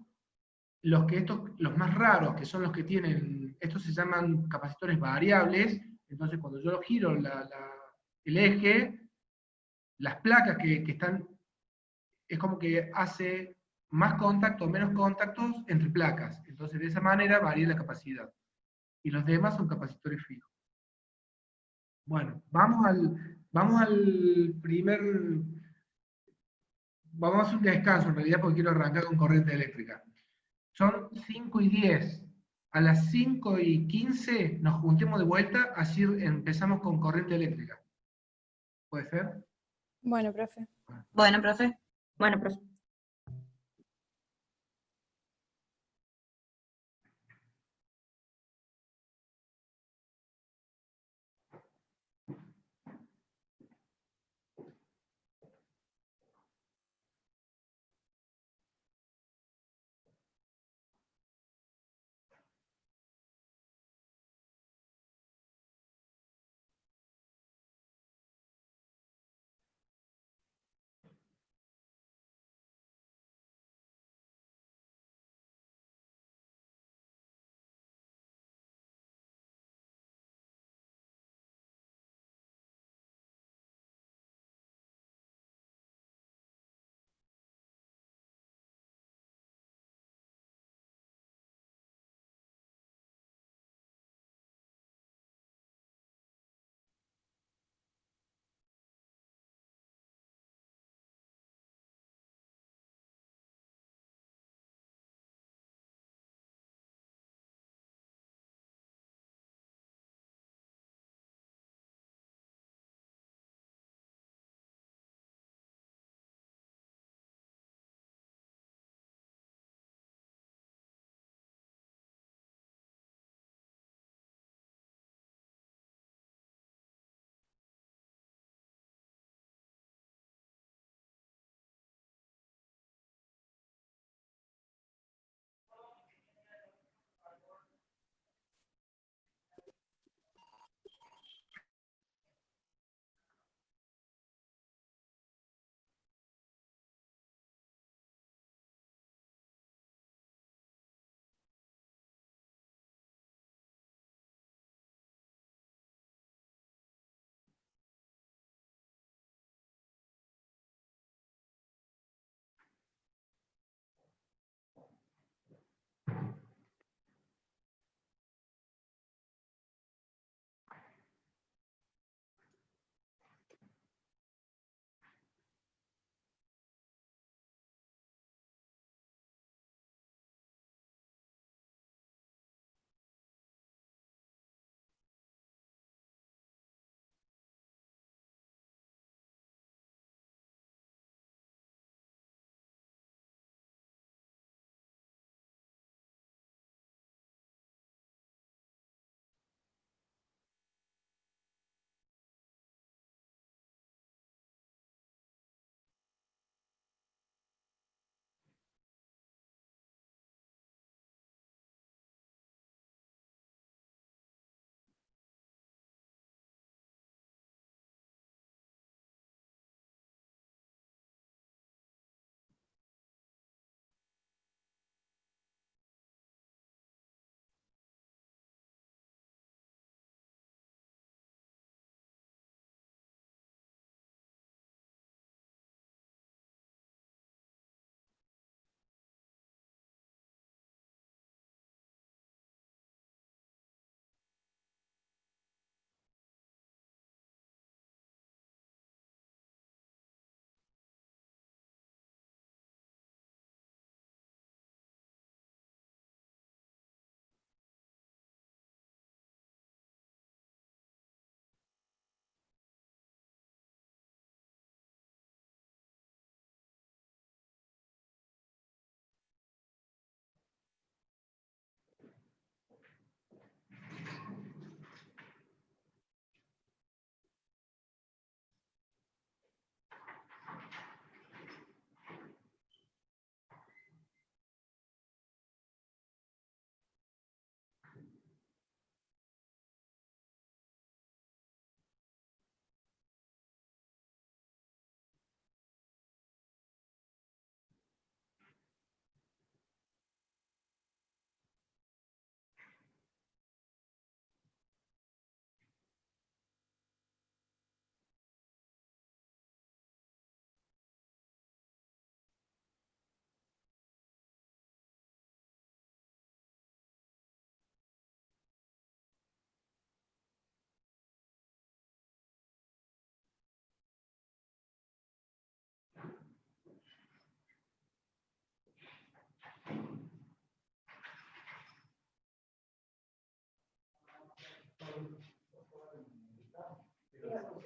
Los más raros, que son los que tienen, estos se llaman capacitores variables. Entonces cuando yo giro el eje, las placas que están, es como que hace más contactos o menos contactos entre placas. Entonces de esa manera varía la capacidad. Y los demás son capacitores fijos. Bueno, vamos al primer, vamos a hacer un descanso en realidad porque quiero arrancar con corriente eléctrica. Son 5:10. A las 5:15 nos juntemos de vuelta, así empezamos con corriente eléctrica. ¿Puede ser? Bueno, profe. Bueno, profe. Bueno, profe.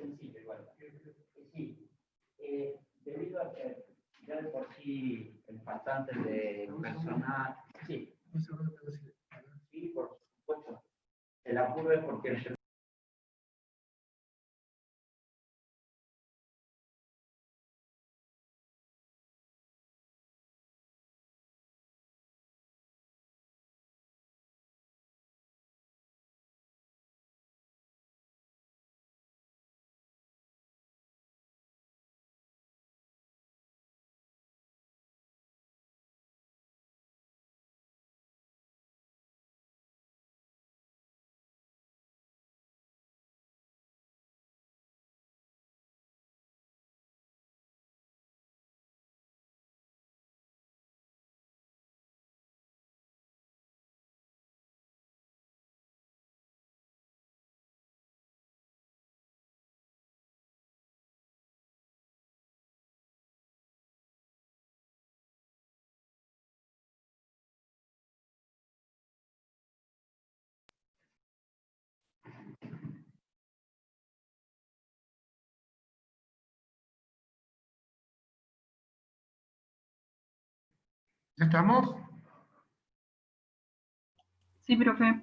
sencillo igual. Sí, debido a que ya de por sí el faltante de personal, sí, sí, por supuesto, el apuro es porque ¿Ya estamos? Sí, profe.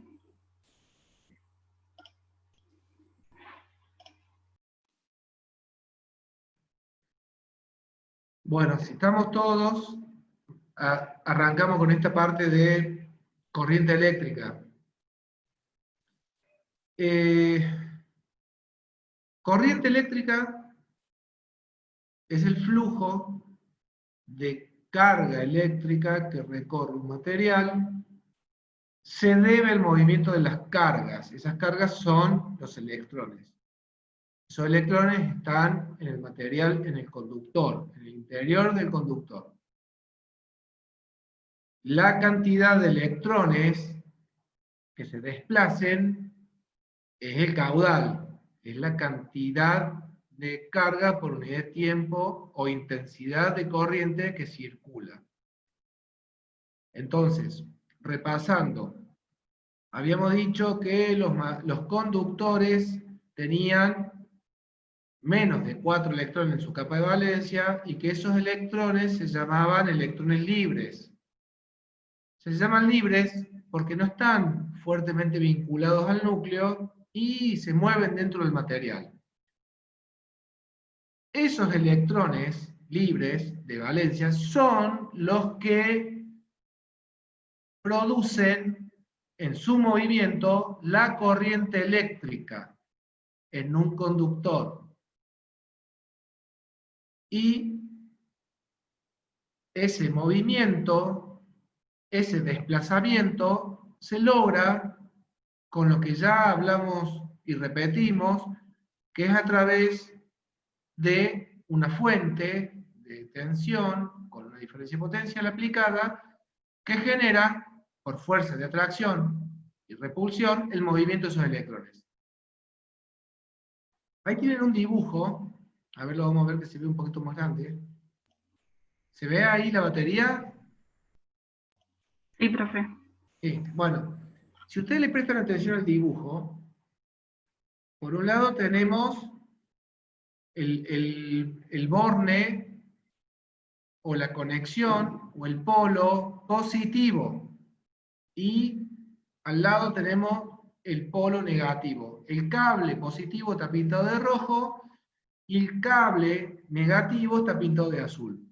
Bueno, si estamos todos, arrancamos con esta parte de corriente eléctrica. Corriente eléctrica es el flujo de carga eléctrica que recorre un material. Se debe al movimiento de las cargas. Esas cargas son los electrones. Esos electrones están en el material, en el conductor, en el interior del conductor. La cantidad de electrones que se desplacen es el caudal, es la cantidad de carga por unidad de tiempo o intensidad de corriente que circula. Entonces, repasando, habíamos dicho que los conductores tenían menos de 4 electrones en su capa de valencia y que esos electrones se llamaban electrones libres. Se llaman libres porque no están fuertemente vinculados al núcleo y se mueven dentro del material. Esos electrones libres de valencia son los que producen en su movimiento la corriente eléctrica en un conductor. Y ese movimiento, ese desplazamiento, se logra con lo que ya hablamos y repetimos, que es a través de una fuente de tensión con una diferencia potencial aplicada que genera, por fuerza de atracción y repulsión, el movimiento de esos electrones. Ahí tienen un dibujo, a ver, lo vamos a ver que se ve un poquito más grande. ¿Se ve ahí la batería? Sí, profe. Sí, bueno, si ustedes le prestan atención al dibujo, por un lado tenemos el borne o la conexión o el polo positivo y al lado tenemos el polo negativo. El cable positivo está pintado de rojo y el cable negativo está pintado de azul.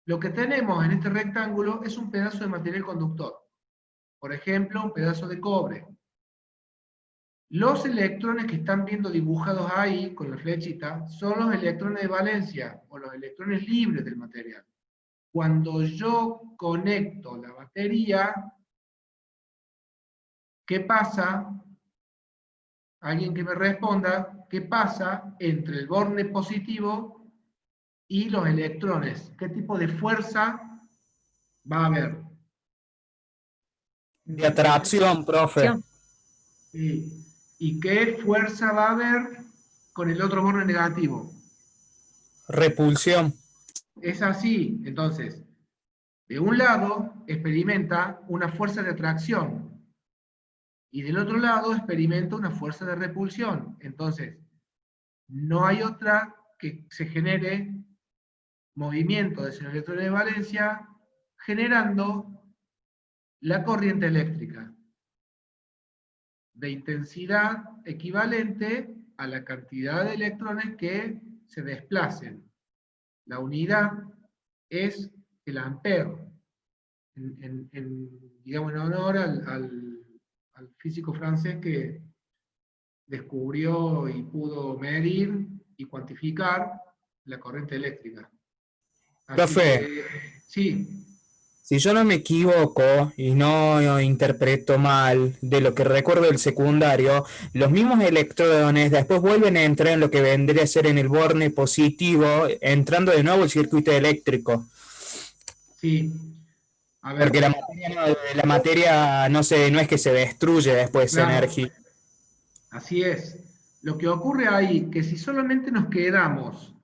Lo que tenemos en este rectángulo es un pedazo de material conductor. Por ejemplo, un pedazo de cobre. Los electrones que están viendo dibujados ahí, con la flechita, son los electrones de valencia, o los electrones libres del material. Cuando yo conecto la batería, ¿qué pasa? Alguien que me responda, ¿qué pasa entre el borne positivo y los electrones? ¿Qué tipo de fuerza va a haber? De atracción, profe. Sí. ¿Y qué fuerza va a haber con el otro borne negativo? Repulsión. Es así, entonces, de un lado experimenta una fuerza de atracción y del otro lado experimenta una fuerza de repulsión. Entonces, no hay otra que se genere movimiento de esos electrones de valencia generando la corriente eléctrica de intensidad equivalente a la cantidad de electrones que se desplacen. La unidad es el ampere, digamos, en honor al físico francés que descubrió y pudo medir y cuantificar la corriente eléctrica. Así Profe, que, sí. Si yo no me equivoco y no interpreto mal de lo que recuerdo del secundario, los mismos electrones después vuelven a entrar en lo que vendría a ser en el borne positivo, entrando de nuevo el circuito eléctrico. Sí. A ver, porque la materia no es que se destruye después de esa claro, energía. Así es. Lo que ocurre ahí, que si solamente nos quedamos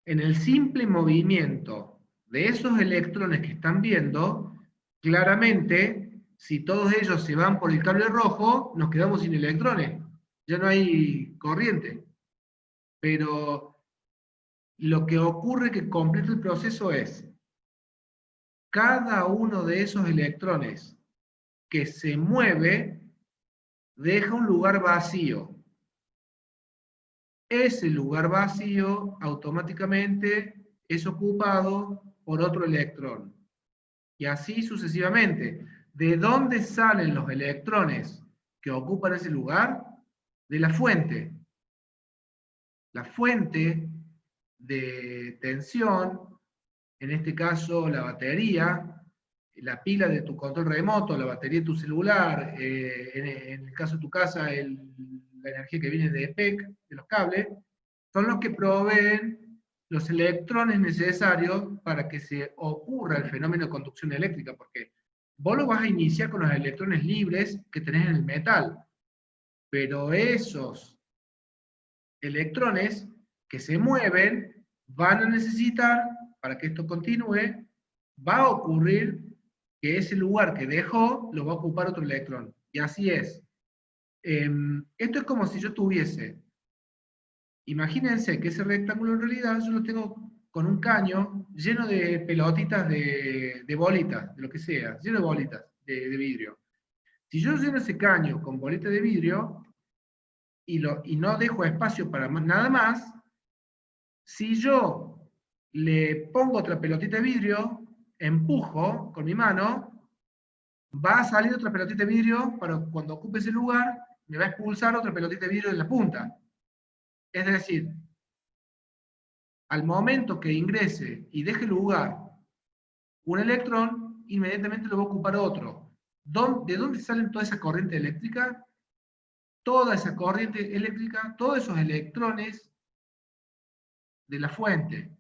en el simple movimiento de esos electrones que están viendo, claramente, si todos ellos se van por el cable rojo, nos quedamos sin electrones. Ya no hay corriente. Pero lo que ocurre que completa el proceso es, cada uno de esos electrones que se mueve, deja un lugar vacío. Ese lugar vacío automáticamente es ocupado por otro electrón. Y así sucesivamente. ¿De dónde salen los electrones que ocupan ese lugar? De la fuente. La fuente de tensión, en este caso la batería, la pila de tu control remoto, la batería de tu celular, en el caso de tu casa, la energía que viene de PEC, de los cables, son los que proveen los electrones necesarios para que se ocurra el fenómeno de conducción eléctrica, porque vos lo vas a iniciar con los electrones libres que tenés en el metal, pero esos electrones que se mueven van a necesitar, para que esto continúe, va a ocurrir que ese lugar que dejó lo va a ocupar otro electrón. Y así es. Esto es como si yo tuviese, imagínense que ese rectángulo en realidad yo lo tengo con un caño lleno de pelotitas de bolitas, de lo que sea, lleno de bolitas de vidrio. Si yo lleno ese caño con bolitas de vidrio y no dejo espacio para nada más, si yo le pongo otra pelotita de vidrio, empujo con mi mano, va a salir otra pelotita de vidrio para cuando ocupe ese lugar, me va a expulsar otra pelotita de vidrio en la punta. Es decir, al momento que ingrese y deje lugar un electrón, inmediatamente lo va a ocupar otro. ¿De dónde salen toda esa corriente eléctrica? Toda esa corriente eléctrica, todos esos electrones de la fuente.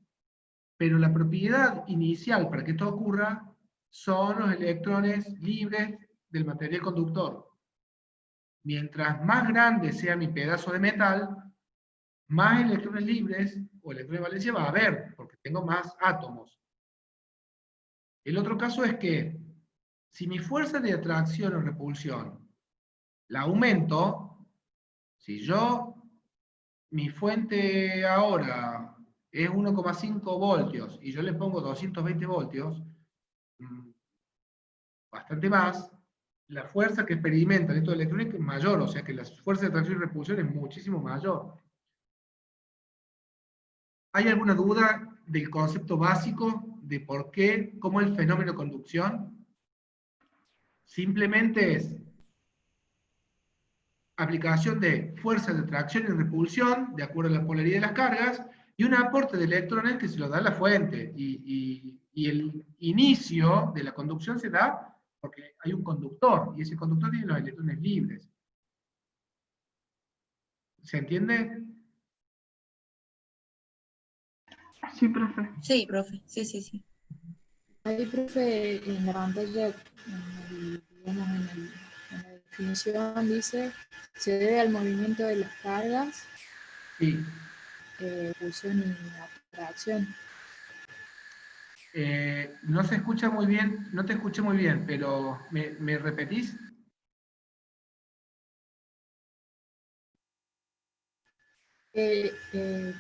Pero la propiedad inicial para que esto ocurra son los electrones libres del material conductor. Mientras más grande sea mi pedazo de metal, más electrones libres o electrones de valencia va a haber, porque tengo más átomos. El otro caso es que, si mi fuerza de atracción o repulsión la aumento, si mi fuente ahora es 1,5 voltios y yo le pongo 220 voltios, bastante más, la fuerza que experimentan estos electrones es mayor, o sea que la fuerza de atracción y repulsión es muchísimo mayor. ¿Hay alguna duda del concepto básico de por qué, cómo el fenómeno de conducción? Simplemente es aplicación de fuerza de atracción y repulsión, de acuerdo a la polaridad de las cargas, y un aporte de electrones que se lo da la fuente. Y el inicio de la conducción se da porque hay un conductor, y ese conductor tiene los electrones libres. ¿Se entiende? Sí, profe. Sí, profe. Sí. Ahí, profe, en la pantalla, digamos, en la definición dice, se debe al movimiento de las cargas, sí. Pulsión y atracción. No se escucha muy bien, no te escuché muy bien, pero ¿me repetís?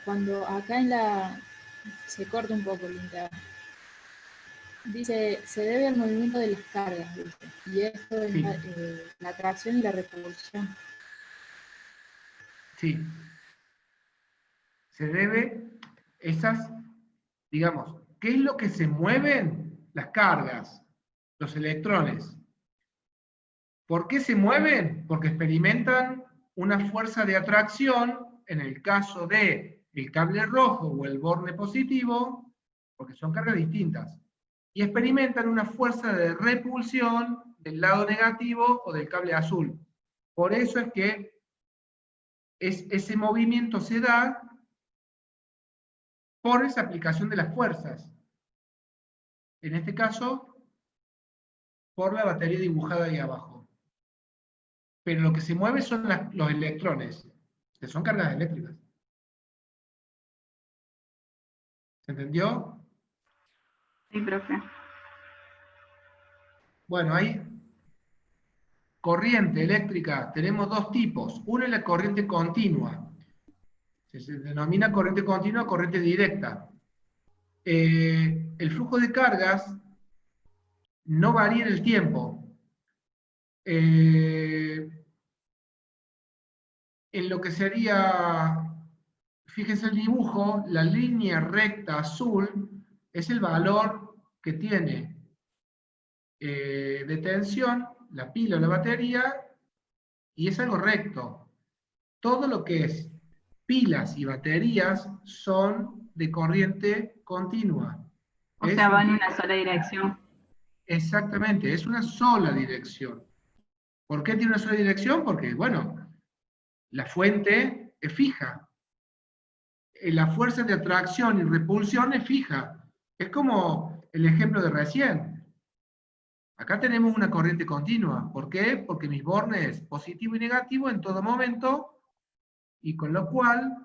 Cuando acá en la... se corta un poco el internet. Dice, se debe al movimiento de las cargas, dice. Y esto es Sí. La atracción y la repulsión. Sí. Se debe esas, digamos, ¿qué es lo que se mueven? Las cargas, los electrones. ¿Por qué se mueven? Porque experimentan una fuerza de atracción, en el caso de el cable rojo o el borne positivo, porque son cargas distintas, y experimentan una fuerza de repulsión del lado negativo o del cable azul. Por eso es que ese movimiento se da por esa aplicación de las fuerzas. En este caso, por la batería dibujada ahí abajo. Pero lo que se mueve son los electrones, que son cargas eléctricas. ¿Se entendió? Sí, profe. Bueno, hay corriente eléctrica, tenemos dos tipos. Uno es la corriente continua. Se denomina corriente continua, corriente directa. El flujo de cargas no varía en el tiempo. En lo que sería, fíjense el dibujo, la línea recta azul es el valor que tiene de tensión, la pila o la batería, y es algo recto. Todo lo que es pilas y baterías son de corriente continua. O sea, van en una sola dirección. Exactamente, es una sola dirección. ¿Por qué tiene una sola dirección? Porque, bueno, la fuente es fija. La fuerza de atracción y repulsión es fija. Es como el ejemplo de recién. Acá tenemos una corriente continua. ¿Por qué? Porque mis bornes positivo y negativo en todo momento, y con lo cual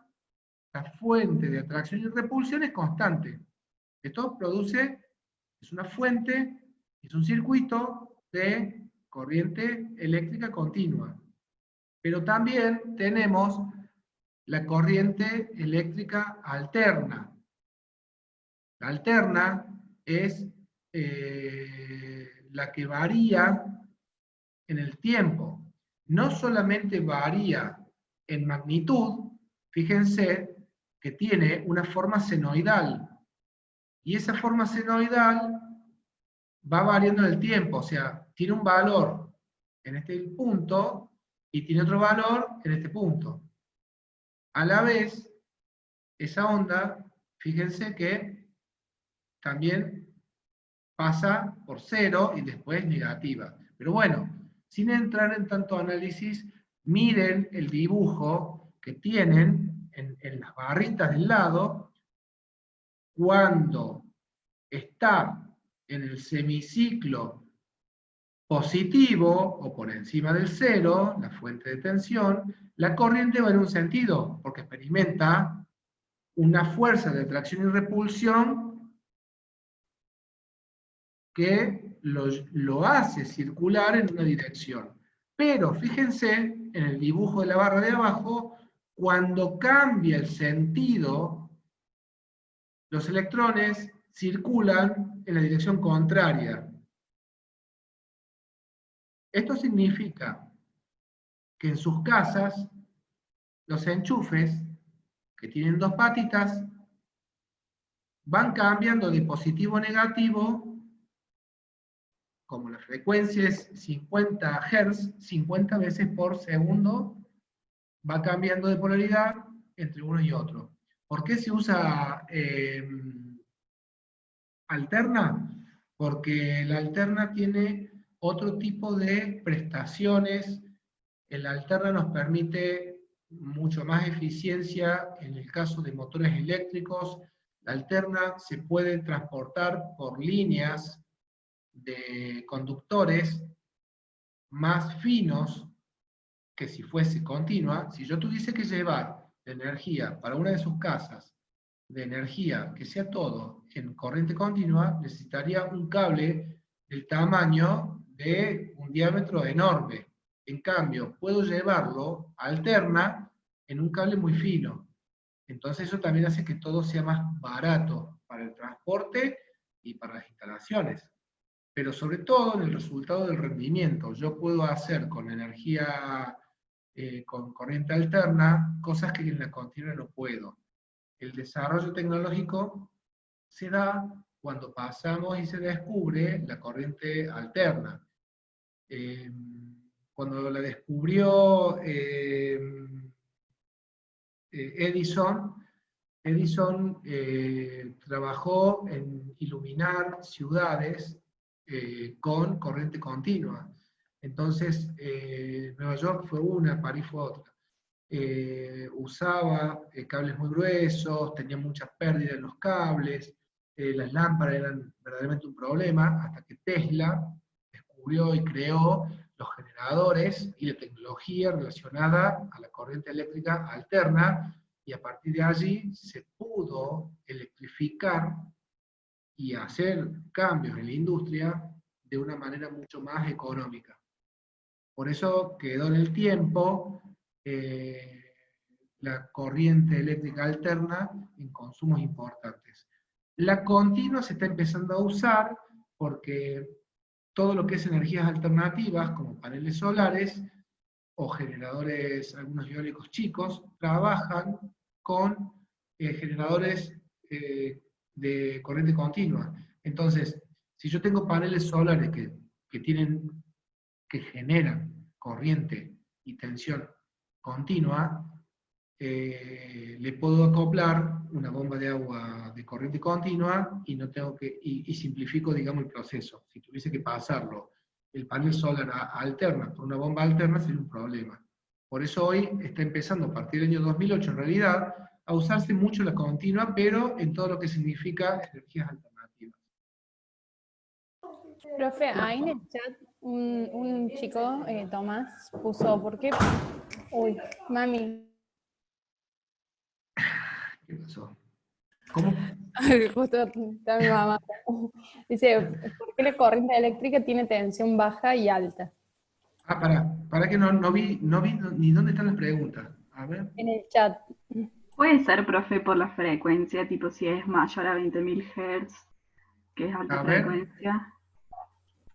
la fuente de atracción y repulsión es constante. Esto produce, es una fuente, es un circuito de corriente eléctrica continua. Pero también tenemos la corriente eléctrica alterna. La alterna es la que varía en el tiempo. No solamente varía en magnitud, fíjense que tiene una forma senoidal. Y esa forma senoidal va variando en el tiempo, o sea, tiene un valor en este punto y tiene otro valor en este punto. A la vez, esa onda, fíjense que también pasa por cero y después negativa. Pero bueno, sin entrar en tanto análisis, miren el dibujo que tienen en las barritas del lado. Cuando está en el semiciclo positivo o por encima del cero, la fuente de tensión, la corriente va en un sentido, porque experimenta una fuerza de atracción y repulsión que lo hace circular en una dirección. Pero fíjense en el dibujo de la barra de abajo, cuando cambia el sentido, los electrones circulan en la dirección contraria. Esto significa que en sus casas los enchufes, que tienen dos patitas, van cambiando de positivo a negativo, como la frecuencia es 50 Hz, 50 veces por segundo, va cambiando de polaridad entre uno y otro. ¿Por qué se usa alterna? Porque la alterna tiene otro tipo de prestaciones. La alterna nos permite mucho más eficiencia en el caso de motores eléctricos. La alterna se puede transportar por líneas de conductores más finos que si fuese continua. Si yo tuviese que llevar la energía para una de sus casas, de energía que sea todo en corriente continua, necesitaría un cable del tamaño de un diámetro enorme. En cambio, puedo llevarlo alterna en un cable muy fino. Entonces eso también hace que todo sea más barato para el transporte y para las instalaciones. Pero sobre todo en el resultado del rendimiento. Yo puedo hacer con energía, con corriente alterna, cosas que en la continua no puedo. El desarrollo tecnológico se da cuando pasamos y se descubre la corriente alterna. Cuando la descubrió Edison trabajó en iluminar ciudades con corriente continua. Entonces, Nueva York fue una, París fue otra. Usaba cables muy gruesos, tenía muchas pérdidas en los cables, las lámparas eran verdaderamente un problema, hasta que Tesla descubrió y creó los generadores y la tecnología relacionada a la corriente eléctrica alterna, y a partir de allí se pudo electrificar y hacer cambios en la industria de una manera mucho más económica. Por eso quedó en el tiempo la corriente eléctrica alterna en consumos importantes. La continua se está empezando a usar porque todo lo que es energías alternativas, como paneles solares o generadores, algunos eólicos chicos, trabajan con generadores de corriente continua. Entonces, si yo tengo paneles solares que generan corriente y tensión continua, le puedo acoplar una bomba de agua de corriente continua y no tengo que, y simplifico, digamos, el proceso. Si tuviese que pasarlo el panel solar alterna por una bomba alterna sería un problema. Por eso hoy está empezando a partir del año 2008 en realidad a usarse mucho la continua, pero en todo lo que significa energías alternativas. Profe, ahí en el chat un chico, Tomás, puso, ¿por qué? Uy, mami. ¿Qué pasó? ¿Cómo? Justo está mi mamá. Dice, ¿por qué la corriente eléctrica tiene tensión baja y alta? Ah, para que no vi ni dónde están las preguntas. A ver. En el chat. Puede ser, profe, por la frecuencia, tipo si es mayor a 20.000 Hz, que es alta frecuencia.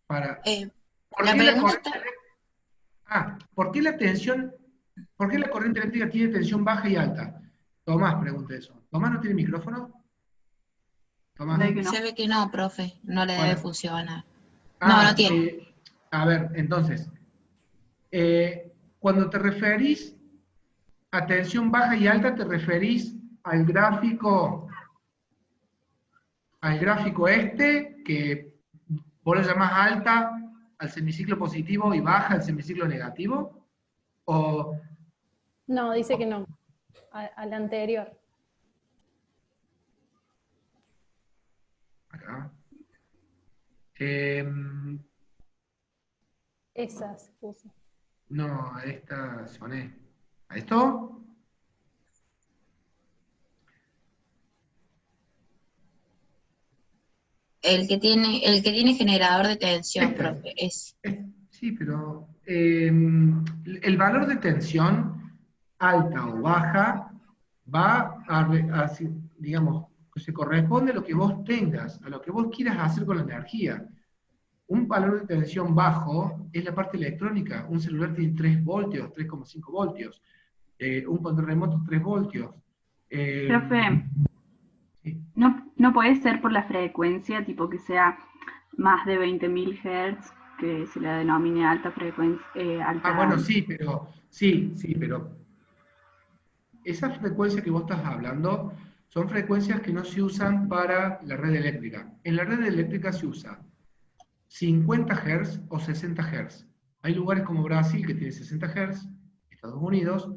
¿Por qué la corriente eléctrica tiene tensión baja y alta? Tomás pregunta eso. ¿Tomás no tiene micrófono? ¿Tomás? Se ve que no, profe, no le debe funcionar. No tiene. A ver, entonces, cuando te referís a tensión baja y alta, te referís al gráfico que vos lo llamás alta al semiciclo positivo y baja al semiciclo negativo, ¿o...? No, dice que no, al anterior. Acá. Esas puse. No, a esta soné. ¿A esto? El que tiene generador de tensión, profe, es. Sí, pero el valor de tensión, alta o baja, va a, digamos, se corresponde a lo que vos tengas, a lo que vos quieras hacer con la energía. Un valor de tensión bajo es la parte electrónica. Un celular tiene 3 voltios, 3,5 voltios. Un control remoto 3 voltios. Profe, sí. no puede ser por la frecuencia, tipo que sea más de 20.000 Hz, que se le denomine alta frecuencia. Bueno, sí, pero esas frecuencias que vos estás hablando son frecuencias que no se usan para la red eléctrica. En la red eléctrica se usa 50 Hz o 60 Hz. Hay lugares como Brasil que tiene 60 Hz, Estados Unidos,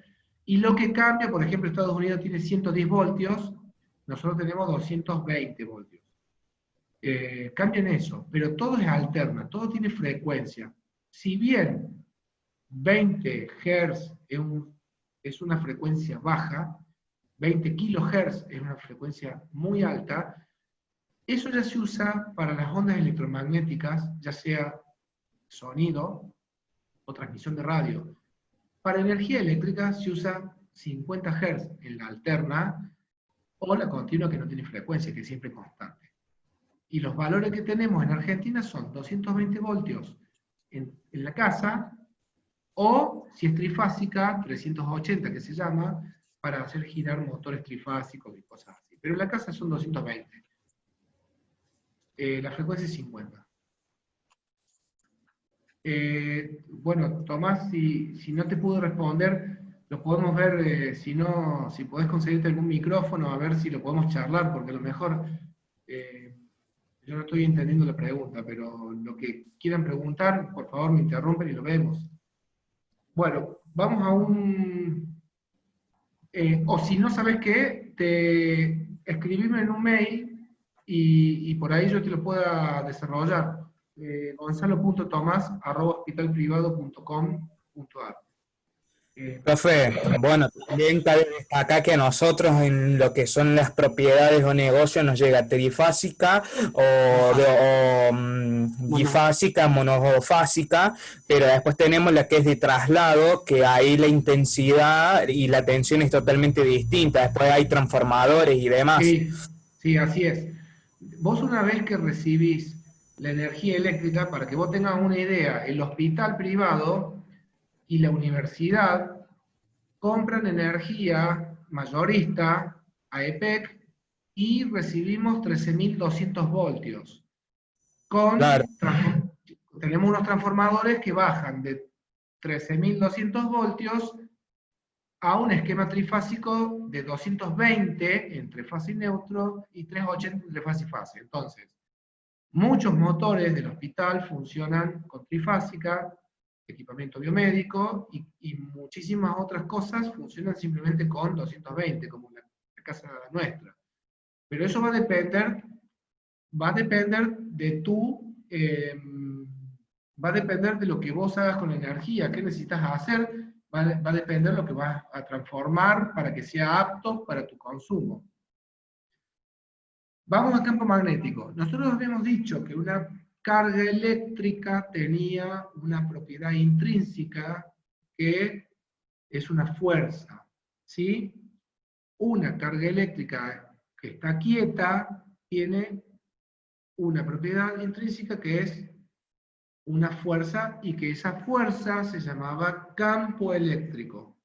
y lo que cambia, por ejemplo, Estados Unidos tiene 110 voltios, nosotros tenemos 220 voltios. Cambian eso, pero todo es alterna, todo tiene frecuencia. Si bien 20 Hz es una frecuencia baja, 20 kHz es una frecuencia muy alta, eso ya se usa para las ondas electromagnéticas, ya sea sonido o transmisión de radio. Para energía eléctrica se usa 50 Hz en la alterna, o la continua que no tiene frecuencia, que es siempre constante. Y los valores que tenemos en Argentina son 220 voltios en la casa, o si es trifásica, 380 que se llama, para hacer girar motores trifásicos y cosas así. Pero en la casa son 220. La frecuencia es 50. Bueno, Tomás, si no te puedo responder, lo podemos ver, si podés conseguirte algún micrófono, a ver si lo podemos charlar, porque a lo mejor yo no estoy entendiendo la pregunta, pero lo que quieran preguntar, por favor me interrumpen y lo vemos. Bueno, vamos a o si no sabes qué, escribime en un mail y por ahí yo te lo pueda desarrollar. Gonzalo.tomas@hospitalprivado.com.ar. Profe, bueno, también cabe destacar que a nosotros en lo que son las propiedades o negocios nos llega trifásica o bifásica, monofásica, pero después tenemos la que es de traslado, que ahí la intensidad y la tensión es totalmente distinta, después hay transformadores y demás. Sí, así es. Vos una vez que recibís la energía eléctrica, para que vos tengas una idea, el hospital privado y la universidad compran energía mayorista a EPEC y recibimos 13.200 voltios. Tenemos unos transformadores que bajan de 13.200 voltios a un esquema trifásico de 220 entre fase y neutro y 380 entre fase y fase. Entonces, muchos motores del hospital funcionan con trifásica, equipamiento biomédico, y muchísimas otras cosas funcionan simplemente con 220, como la casa nuestra. Pero eso va a depender de va a depender de lo que vos hagas con la energía, qué necesitas hacer, va a depender de lo que vas a transformar para que sea apto para tu consumo. Vamos al campo magnético. Nosotros habíamos dicho que una carga eléctrica tenía una propiedad intrínseca que es una fuerza, ¿sí? Una carga eléctrica que está quieta tiene una propiedad intrínseca que es una fuerza, y que esa fuerza se llamaba campo eléctrico.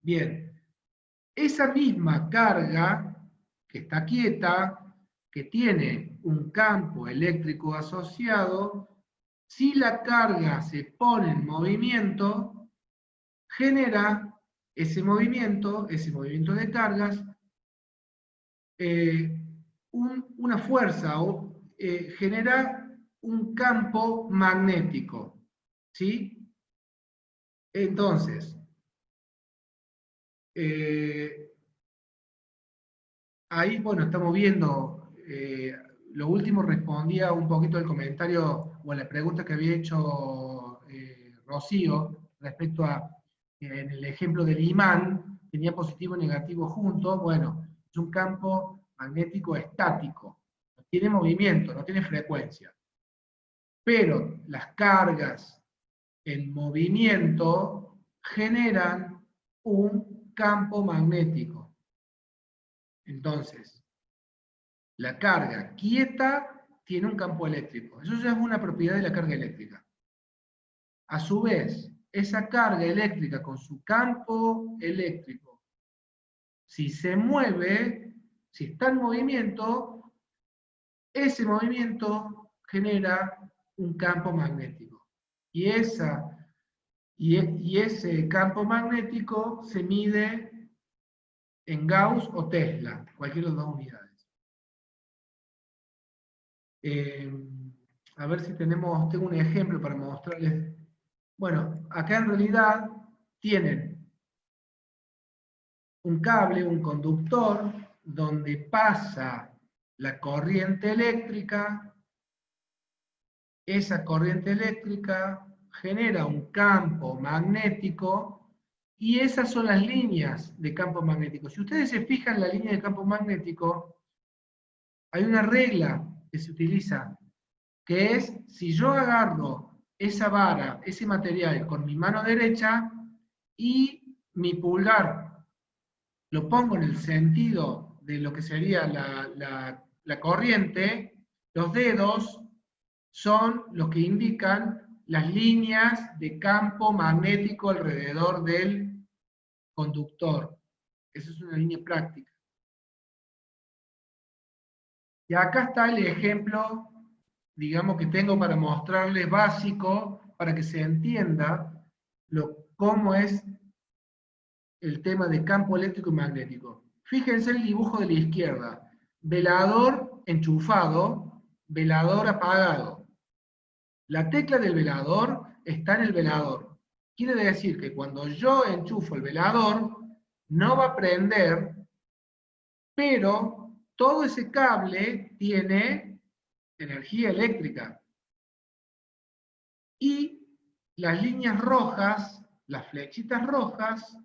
Bien, esa misma carga que está quieta, que tiene un campo eléctrico asociado, si la carga se pone en movimiento, genera ese movimiento de cargas, una fuerza, o genera un campo magnético, ¿sí? Entonces, ahí, bueno, estamos viendo, lo último respondía un poquito al comentario, o a la pregunta que había hecho Rocío, respecto a, en el ejemplo del imán, tenía positivo y negativo juntos. Bueno, es un campo magnético estático, no tiene movimiento, no tiene frecuencia. Pero las cargas en movimiento generan un campo magnético. Entonces, la carga quieta tiene un campo eléctrico. Eso ya es una propiedad de la carga eléctrica. A su vez, esa carga eléctrica con su campo eléctrico, si se mueve, si está en movimiento, ese movimiento genera un campo magnético. Y ese campo magnético se mide en Gauss o Tesla, cualquiera de las dos unidades. A ver si tengo un ejemplo para mostrarles. Bueno, acá en realidad tienen un cable, un conductor, donde pasa la corriente eléctrica. Esa corriente eléctrica genera un campo magnético, y esas son las líneas de campo magnético. Si ustedes se fijan en la línea de campo magnético, hay una regla que se utiliza, que es, si yo agarro esa vara, ese material, con mi mano derecha, y mi pulgar lo pongo en el sentido de lo que sería la corriente, los dedos son los que indican las líneas de campo magnético alrededor del conductor. Esa es una línea práctica. Y acá está el ejemplo, digamos, que tengo para mostrarles básico, para que se entienda cómo es el tema de campo eléctrico y magnético. Fíjense el dibujo de la izquierda. Velador enchufado, velador apagado. La tecla del velador está en el velador. Quiere decir que cuando yo enchufo el velador, no va a prender, pero todo ese cable tiene energía eléctrica. Y las líneas rojas, las flechitas rojas,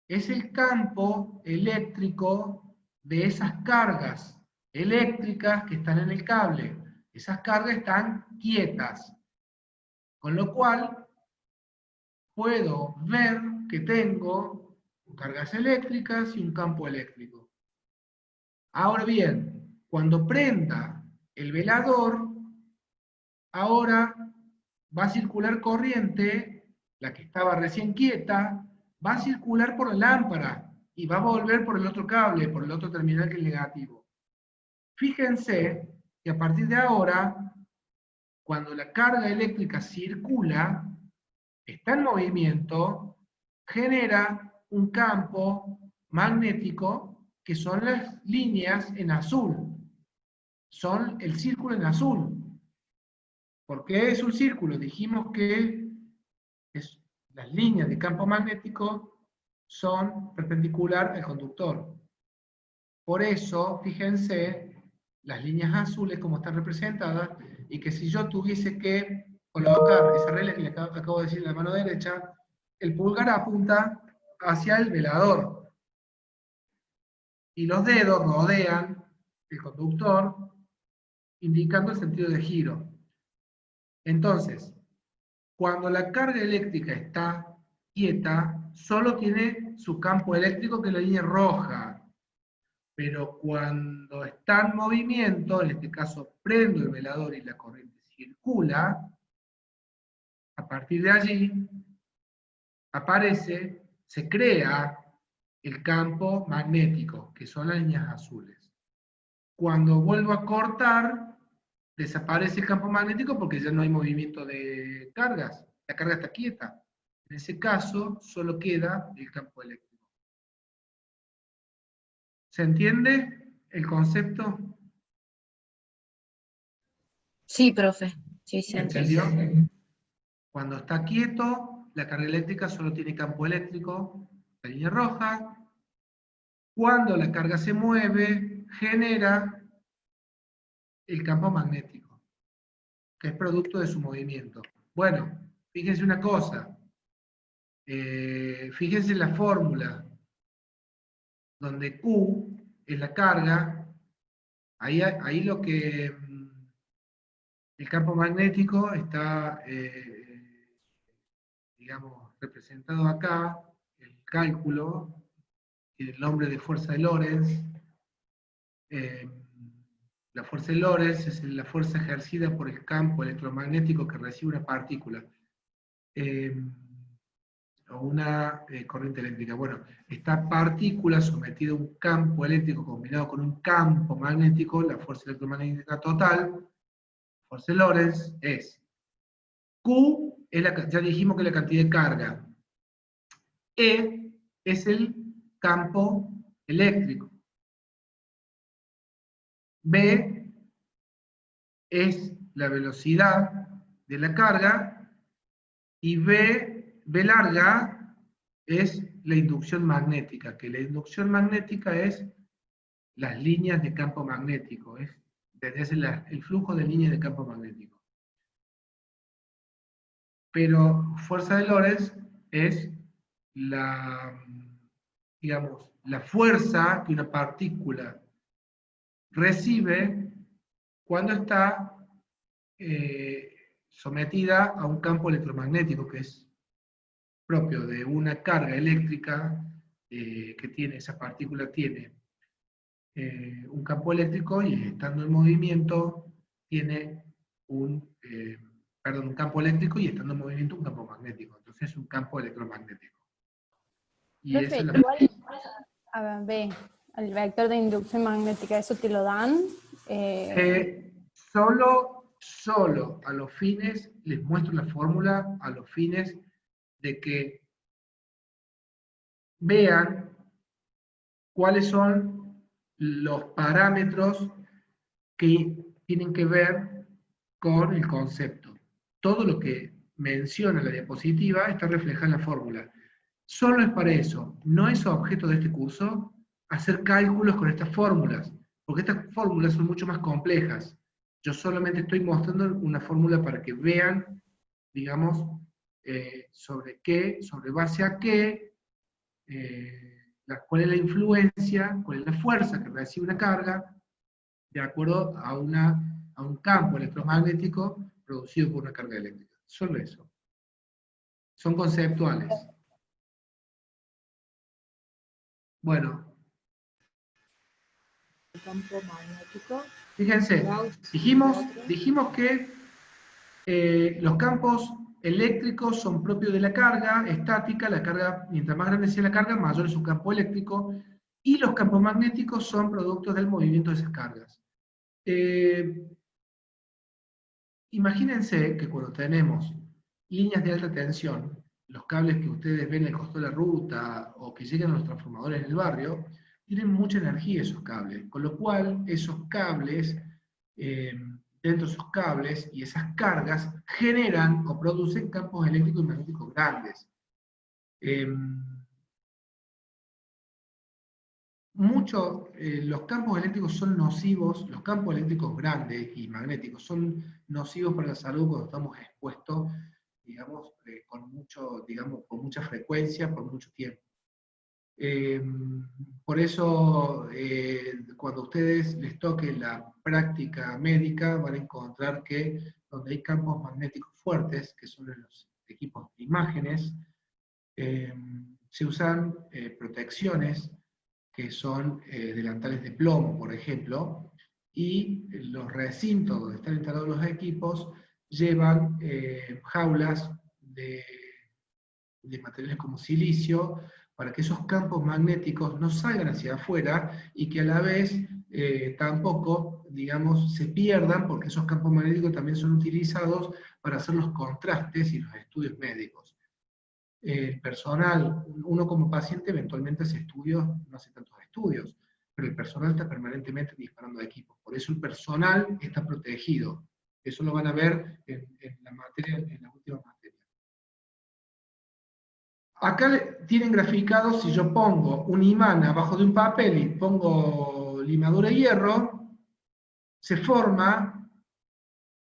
es el campo eléctrico de esas cargas eléctricas que están en el cable. Esas cargas están quietas. Con lo cual, puedo ver que tengo cargas eléctricas y un campo eléctrico. Ahora bien, cuando prenda el velador, ahora va a circular corriente, la que estaba recién quieta, va a circular por la lámpara y va a volver por el otro cable, por el otro terminal que es el negativo. Fíjense que a partir de ahora, cuando la carga eléctrica circula, está en movimiento, genera un campo magnético que son las líneas en azul. Son el círculo en azul. ¿Por qué es un círculo? Dijimos que las líneas de campo magnético son perpendicular al conductor. Por eso, fíjense, las líneas azules como están representadas, y que si yo tuviese que colocar esa regla que le acabo de decir en la mano derecha, el pulgar apunta hacia el velador. Y los dedos rodean el conductor, indicando el sentido de giro. Entonces, cuando la carga eléctrica está quieta, solo tiene su campo eléctrico, que es la línea roja. Pero cuando está en movimiento, en este caso prendo el velador y la corriente circula, a partir de allí aparece, se crea el campo magnético, que son las líneas azules. Cuando vuelvo a cortar, desaparece el campo magnético porque ya no hay movimiento de cargas, la carga está quieta. En ese caso, solo queda el campo eléctrico. ¿Se entiende el concepto? Sí, profe. Sí, sí. ¿Entendió? Cuando está quieto, la carga eléctrica solo tiene campo eléctrico, la línea roja. Cuando la carga se mueve, genera el campo magnético, que es producto de su movimiento. Bueno, fíjense una cosa. Fíjense la fórmula, donde Q es la carga, ahí lo que el campo magnético está, digamos, representado acá, el cálculo, y el nombre de fuerza de Lorentz. La fuerza de Lorentz es la fuerza ejercida por el campo electromagnético que recibe una partícula. O una corriente eléctrica. Bueno, esta partícula sometida a un campo eléctrico combinado con un campo magnético, la fuerza electromagnética total, fuerza de Lorentz, es Q, ya dijimos que es la cantidad de carga. E es el campo eléctrico. B es la velocidad de la carga, y B larga es la inducción magnética, que la inducción magnética es las líneas de campo magnético, es el flujo de líneas de campo magnético. Pero fuerza de Lorentz es digamos, la fuerza que una partícula recibe cuando está sometida a un campo electromagnético, que es propio de una carga eléctrica que tiene, esa partícula tiene un campo eléctrico y estando en movimiento tiene un campo eléctrico y estando en movimiento un campo magnético. Entonces es un campo electromagnético. Y Profe, igual, a ver, el vector de inducción magnética, ¿eso te lo dan? Solo a los fines, les muestro la fórmula, a los fines de que vean cuáles son los parámetros que tienen que ver con el concepto. Todo lo que menciona la diapositiva está reflejado en la fórmula. Solo es para eso, no es objeto de este curso hacer cálculos con estas fórmulas, porque estas fórmulas son mucho más complejas. Yo solamente estoy mostrando una fórmula para que vean, digamos, sobre base a qué, cuál es la influencia, cuál es la fuerza que recibe una carga, de acuerdo a un campo electromagnético producido por una carga eléctrica. Solo eso. Son conceptuales. Bueno. El campo magnético. Fíjense, dijimos que los campos eléctricos son propios de la carga estática, la carga, mientras más grande sea la carga, mayor es su campo eléctrico, y los campos magnéticos son productos del movimiento de esas cargas. Imagínense que cuando tenemos líneas de alta tensión, los cables que ustedes ven en el costo de la ruta, o que llegan a los transformadores en el barrio, tienen mucha energía esos cables, con lo cual esos cables, dentro de esos cables y esas cargas, generan o producen campos eléctricos y magnéticos grandes. Los campos eléctricos son nocivos, los campos eléctricos grandes y magnéticos son nocivos para la salud cuando estamos expuestos, digamos, con mucha frecuencia, por mucho tiempo. Por eso, cuando a ustedes les toque la práctica médica, van a encontrar que donde hay campos magnéticos fuertes, que son en los equipos de imágenes, se usan protecciones que son delantales de plomo, por ejemplo, y los recintos donde están instalados los equipos llevan jaulas de materiales como silicio, para que esos campos magnéticos no salgan hacia afuera y que a la vez tampoco, digamos, se pierdan, porque esos campos magnéticos también son utilizados para hacer los contrastes y los estudios médicos. El personal, uno como paciente eventualmente hace estudios, no hace tantos estudios, pero el personal está permanentemente disparando equipos. Por eso el personal está protegido. Eso lo van a ver en la materia, en la última materia. Acá tienen graficado, si yo pongo un imán abajo de un papel y pongo limadura de hierro, se forma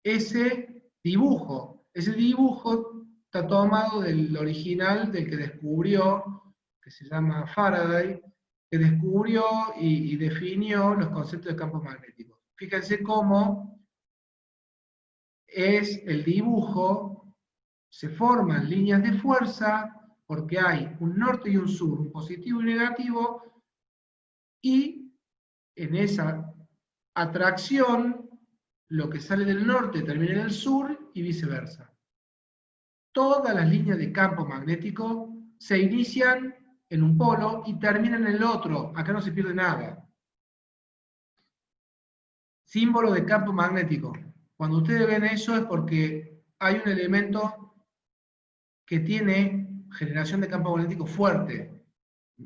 ese dibujo. Ese dibujo está tomado del original del que descubrió, que se llama Faraday, que descubrió y definió los conceptos de campos magnéticos. Fíjense cómo es el dibujo, se forman líneas de fuerza, porque hay un norte y un sur, un positivo y negativo, y en esa atracción, lo que sale del norte termina en el sur, y viceversa. Todas las líneas de campo magnético se inician en un polo y terminan en el otro, acá no se pierde nada. Símbolo de campo magnético. Cuando ustedes ven eso es porque hay un elemento que tiene generación de campo magnético fuerte.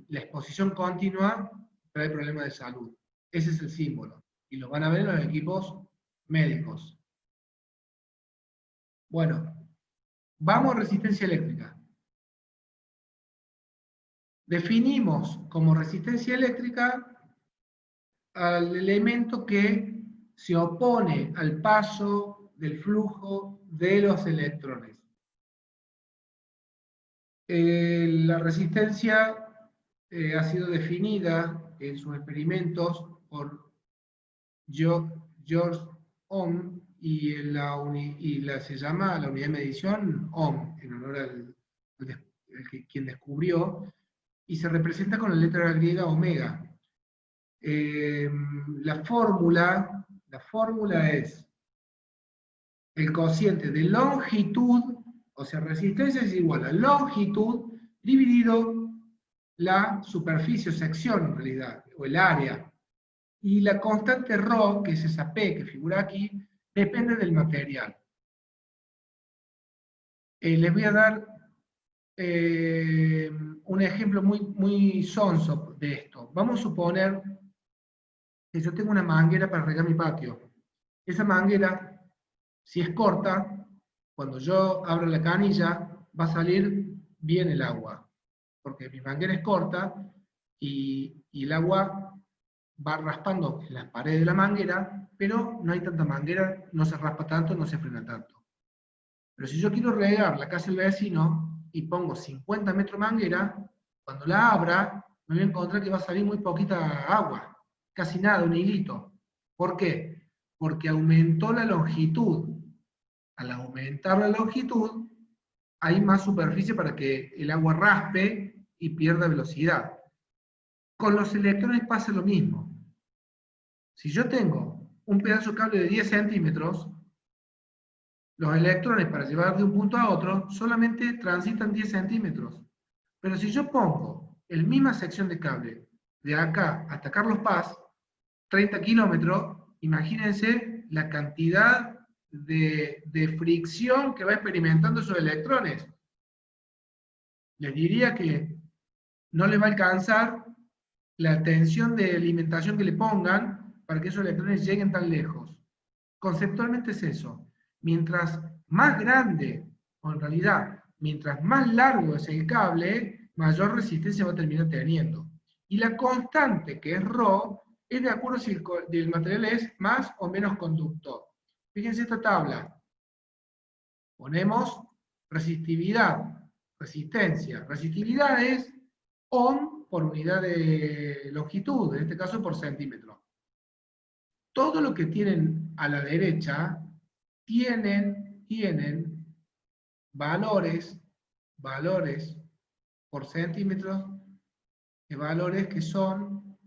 La exposición continua trae problemas de salud. Ese es el símbolo. Y lo van a ver en los equipos médicos. Bueno, vamos a resistencia eléctrica. Definimos como resistencia eléctrica al elemento que se opone al paso del flujo de los electrones. La resistencia ha sido definida en sus experimentos por George Ohm se llama la unidad de medición Ohm, en honor al quien descubrió, y se representa con la letra griega omega. La fórmula es el cociente de longitud, o sea, resistencia es igual a longitud dividido la superficie o sección en realidad, o el área. Y la constante ρ, que es esa P que figura aquí, depende del material. Les voy a dar un ejemplo muy sonso de esto. Vamos a suponer que yo tengo una manguera para regar mi patio. Esa manguera, si es corta, cuando yo abro la canilla, va a salir bien el agua, porque mi manguera es corta y el agua va raspando en las paredes de la manguera, pero no hay tanta manguera, no se raspa tanto, no se frena tanto. Pero si yo quiero regar la casa del vecino y pongo 50 metros de manguera, cuando la abra, me voy a encontrar que va a salir muy poquita agua, casi nada, un hilito. ¿Por qué? Porque aumentó la longitud. Al aumentar la longitud, hay más superficie para que el agua raspe y pierda velocidad. Con los electrones pasa lo mismo. Si yo tengo un pedazo de cable de 10 centímetros, los electrones para llevar de un punto a otro solamente transitan 10 centímetros. Pero si yo pongo la misma sección de cable de acá hasta Carlos Paz, 30 kilómetros, imagínense la cantidad de fricción que va experimentando esos electrones. Les diría que no les va a alcanzar la tensión de alimentación que le pongan para que esos electrones lleguen tan lejos. Conceptualmente es eso. Mientras más grande, o en realidad, mientras más largo es el cable, mayor resistencia va a terminar teniendo. Y la constante, que es ρ, es de acuerdo si el material es más o menos conductor. Fíjense esta tabla. Ponemos resistividad, resistencia. Resistividad es ohm por unidad de longitud, en este caso por centímetro. Todo lo que tienen a la derecha tienen valores por centímetros, de valores que son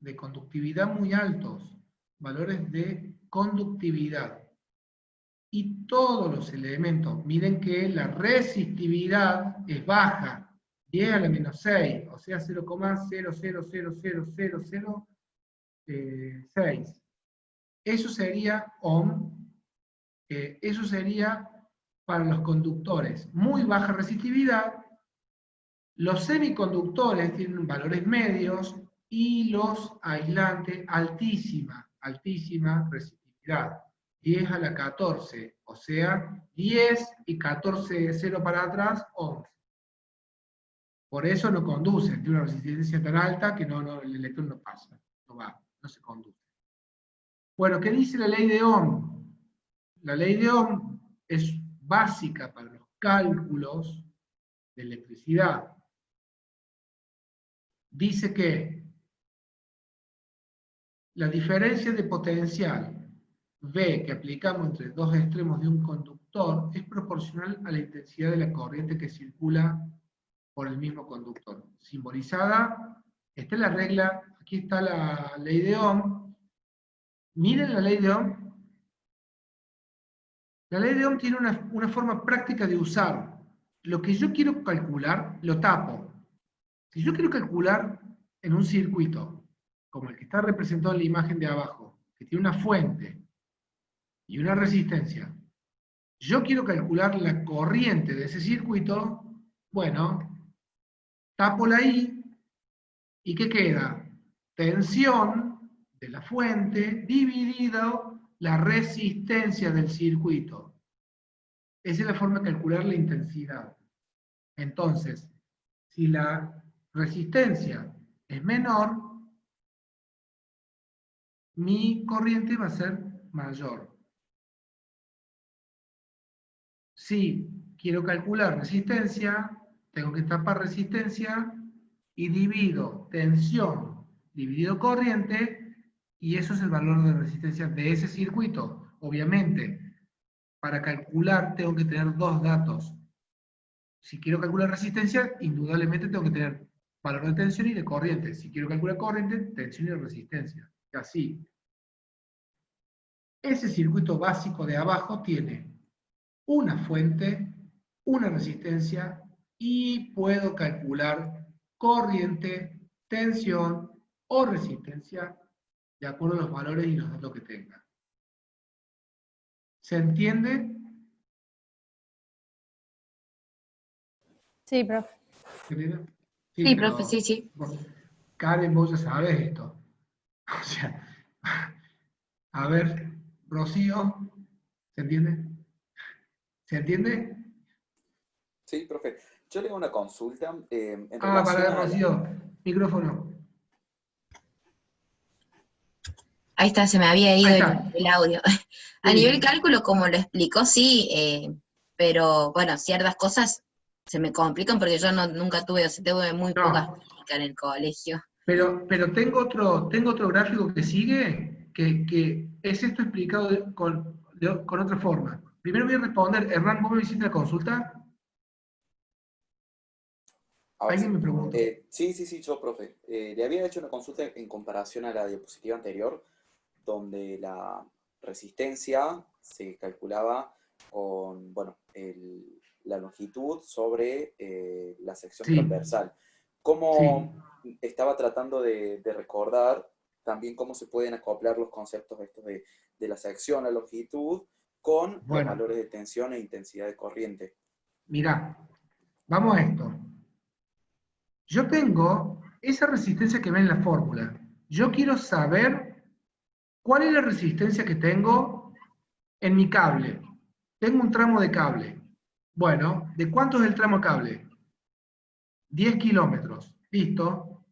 de conductividad muy altos, valores de conductividad. Y todos los elementos, miren que la resistividad es baja, 10 a la menos 6, o sea 0,000006. Eso sería ohm, eso sería para los conductores. Muy baja resistividad. Los semiconductores tienen valores medios y los aislantes altísima resistividad. 10 a la 14, o sea, 10 y 14 0 para atrás, 11. Por eso no conducen, tiene una resistencia tan alta que el electrón no pasa, no se conduce. Bueno, ¿qué dice la ley de Ohm? La ley de Ohm es básica para los cálculos de electricidad. Dice que la diferencia de potencial V que aplicamos entre dos extremos de un conductor es proporcional a la intensidad de la corriente que circula por el mismo conductor. Simbolizada, esta es la regla, aquí está la ley de Ohm. Miren la ley de Ohm. La ley de Ohm tiene una forma práctica de usar. Lo que yo quiero calcular, lo tapo. Si yo quiero calcular en un circuito, como el que está representado en la imagen de abajo, que tiene una fuente y una resistencia, yo quiero calcular la corriente de ese circuito, bueno, tapo la I, ¿y qué queda? Tensión de la fuente dividido la resistencia del circuito. Esa es la forma de calcular la intensidad. Entonces, si la resistencia es menor, mi corriente va a ser mayor. Si quiero calcular resistencia, tengo que tapar resistencia y divido tensión dividido corriente, y eso es el valor de resistencia de ese circuito. Obviamente, para calcular tengo que tener dos datos. Si quiero calcular resistencia, indudablemente tengo que tener valor de tensión y de corriente. Si quiero calcular corriente, tensión y resistencia. Y así. Ese circuito básico de abajo tiene una fuente, una resistencia, y puedo calcular corriente, tensión o resistencia de acuerdo a los valores y los datos que tenga. ¿Se entiende? Sí, profe. ¿Se entiende? Sí, profe, sí, sí. Karen, vos ya sabés esto. O sea, a ver, Rocío, ¿se entiende? ¿Se entiende? Sí, profe. Yo le hago una consulta en Para relación a... Rocío, micrófono. Ahí está, se me había ido el audio. A Sí. nivel cálculo, como lo explicó, sí, pero bueno, ciertas cosas se me complican porque yo nunca tuve, o sea, tuve muy pocas prácticas en el colegio. Pero tengo otro gráfico que sigue, que es esto explicado con otra forma. Primero voy a responder, Hernán, ¿vos me hiciste la consulta? ¿Alguien me preguntó? Sí, yo, profe. Le había hecho una consulta en comparación a la diapositiva anterior, donde la resistencia se calculaba con, bueno, la longitud sobre la sección transversal. ¿Cómo estaba tratando de recordar también cómo se pueden acoplar los conceptos estos de la sección, la longitud, con los valores de tensión e intensidad de corriente? Mirá, vamos a esto. Yo tengo esa resistencia que ven en la fórmula. Yo quiero saber cuál es la resistencia que tengo en mi cable. Tengo un tramo de cable. Bueno, ¿de cuánto es el tramo de cable? 10 kilómetros. Listo.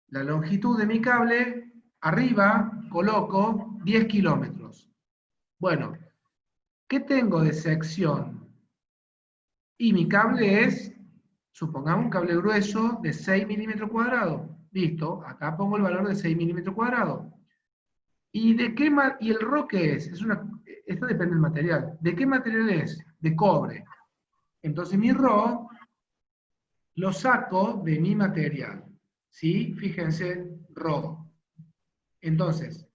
La longitud de mi cable, arriba coloco 10 kilómetros. Bueno, ¿qué tengo de sección? Y mi cable es, supongamos, un cable grueso de 6 milímetros cuadrados. Listo, acá pongo el valor de 6 milímetros cuadrados. ¿Y el RO qué es? Esto depende del material. ¿De qué material es? De cobre. Entonces mi RO lo saco de mi material. ¿Sí? Fíjense, RO. Entonces,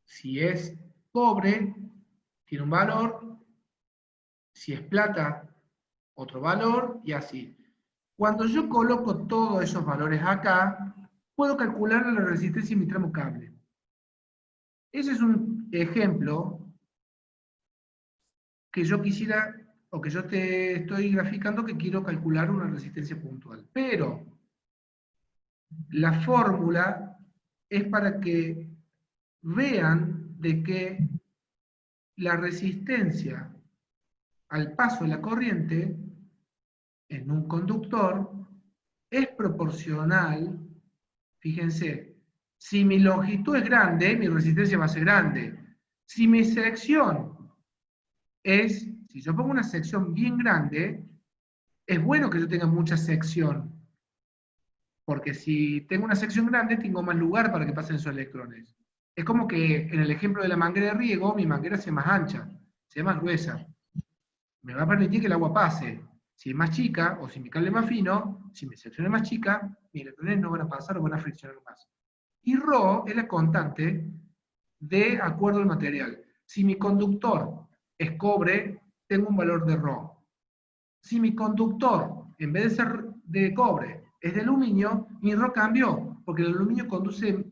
si es cobre, tiene un valor. Si es plata, otro valor, y así. Cuando yo coloco todos esos valores acá, puedo calcular la resistencia de mi tramo cable. Ese es un ejemplo que yo quisiera, o que yo te estoy graficando, que quiero calcular una resistencia puntual. Pero la fórmula es para que vean de que la resistencia al paso de la corriente en un conductor es proporcional. Fíjense, si mi longitud es grande, mi resistencia va a ser grande. Si mi sección si yo pongo una sección bien grande, es bueno que yo tenga mucha sección, porque si tengo una sección grande, tengo más lugar para que pasen esos electrones. Es como que en el ejemplo de la manguera de riego, mi manguera sea más ancha, sea más gruesa. Me va a permitir que el agua pase. Si es más chica, o si mi cable es más fino, si mi sección es más chica, mis electrones no van a pasar o van a friccionar más. Y ρ es la constante de acuerdo al material. Si mi conductor es cobre, tengo un valor de ρ. Si mi conductor, en vez de ser de cobre, es de aluminio, mi ρ cambió, porque el aluminio conduce,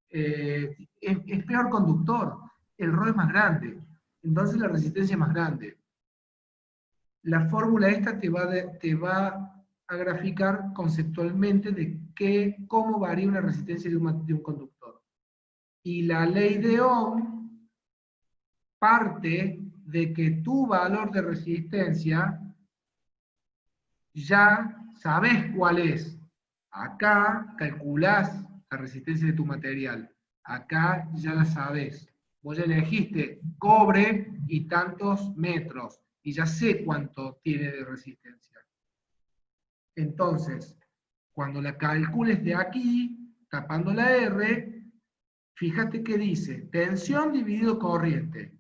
es peor conductor, el ρ es más grande, entonces la resistencia es más grande. La fórmula esta te va a graficar conceptualmente de cómo varía una resistencia de un conductor. Y la ley de Ohm parte de que tu valor de resistencia ya sabes cuál es. Acá calculás la resistencia de tu material. Acá ya la sabes. Vos ya elegiste cobre y tantos metros. Y ya sé cuánto tiene de resistencia. Entonces, cuando la calcules de aquí, tapando la R, fíjate que dice tensión dividido corriente.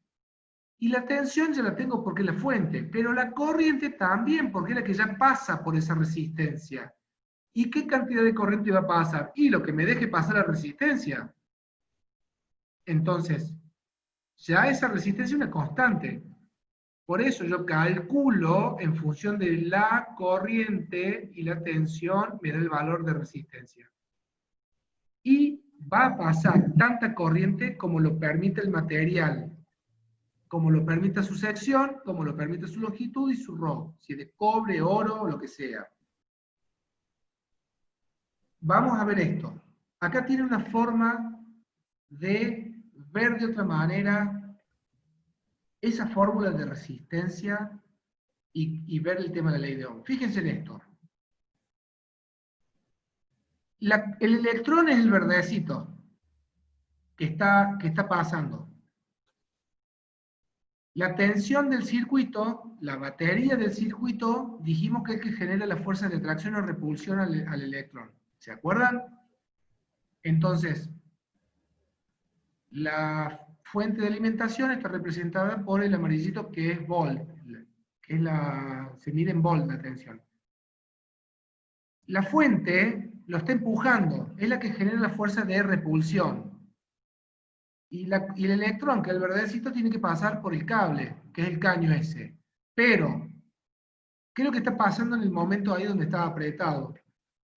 Y la tensión ya la tengo porque es la fuente, pero la corriente también, porque es la que ya pasa por esa resistencia. ¿Y qué cantidad de corriente va a pasar? Y lo que me deje pasar la resistencia. Entonces, ya esa resistencia es una constante. Por eso yo calculo en función de la corriente y la tensión, me da el valor de resistencia. Y va a pasar tanta corriente como lo permite el material, como lo permite su sección, como lo permite su longitud y su ρ, si es de cobre, oro, lo que sea. Vamos a ver esto. Acá tiene una forma de ver de otra manera esa fórmula de resistencia y ver el tema de la ley de Ohm. Fíjense en esto. El electrón es el verdecito que está pasando. La tensión del circuito, la batería del circuito, dijimos que es el que genera la fuerza de atracción o repulsión al electrón. ¿Se acuerdan? Entonces, la fuente de alimentación está representada por el amarillito que es volt, que es se mide en volt la tensión. La fuente lo está empujando, es la que genera la fuerza de repulsión. Y el electrón, que es el verdecito, tiene que pasar por el cable, que es el caño ese. Pero, ¿qué es lo que está pasando en el momento ahí donde estaba apretado?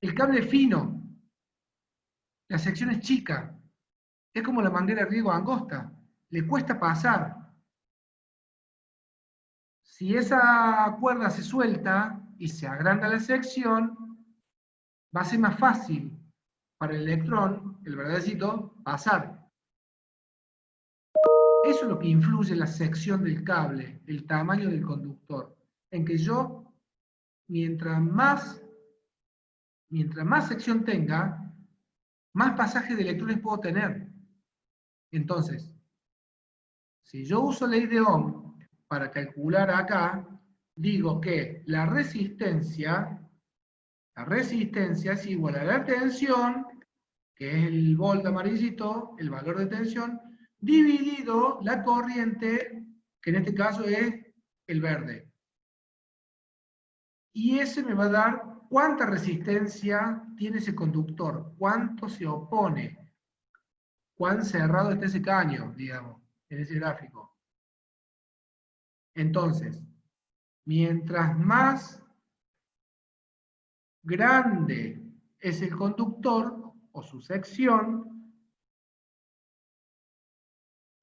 El cable es fino, la sección es chica, es como la manguera de riego angosta, le cuesta pasar. Si esa cuerda se suelta y se agranda la sección, va a ser más fácil para el electrón, el verdecito, pasar. Eso es lo que influye en la sección del cable, el tamaño del conductor. En que yo, mientras más sección tenga, más pasaje de electrones puedo tener. Entonces, si yo uso ley de Ohm para calcular acá, digo que la resistencia es igual a la tensión, que es el volt amarillito, el valor de tensión, dividido la corriente, que en este caso es el verde. Y ese me va a dar cuánta resistencia tiene ese conductor, cuánto se opone, cuán cerrado está ese caño, digamos, en ese gráfico. Entonces, mientras más grande es el conductor o su sección,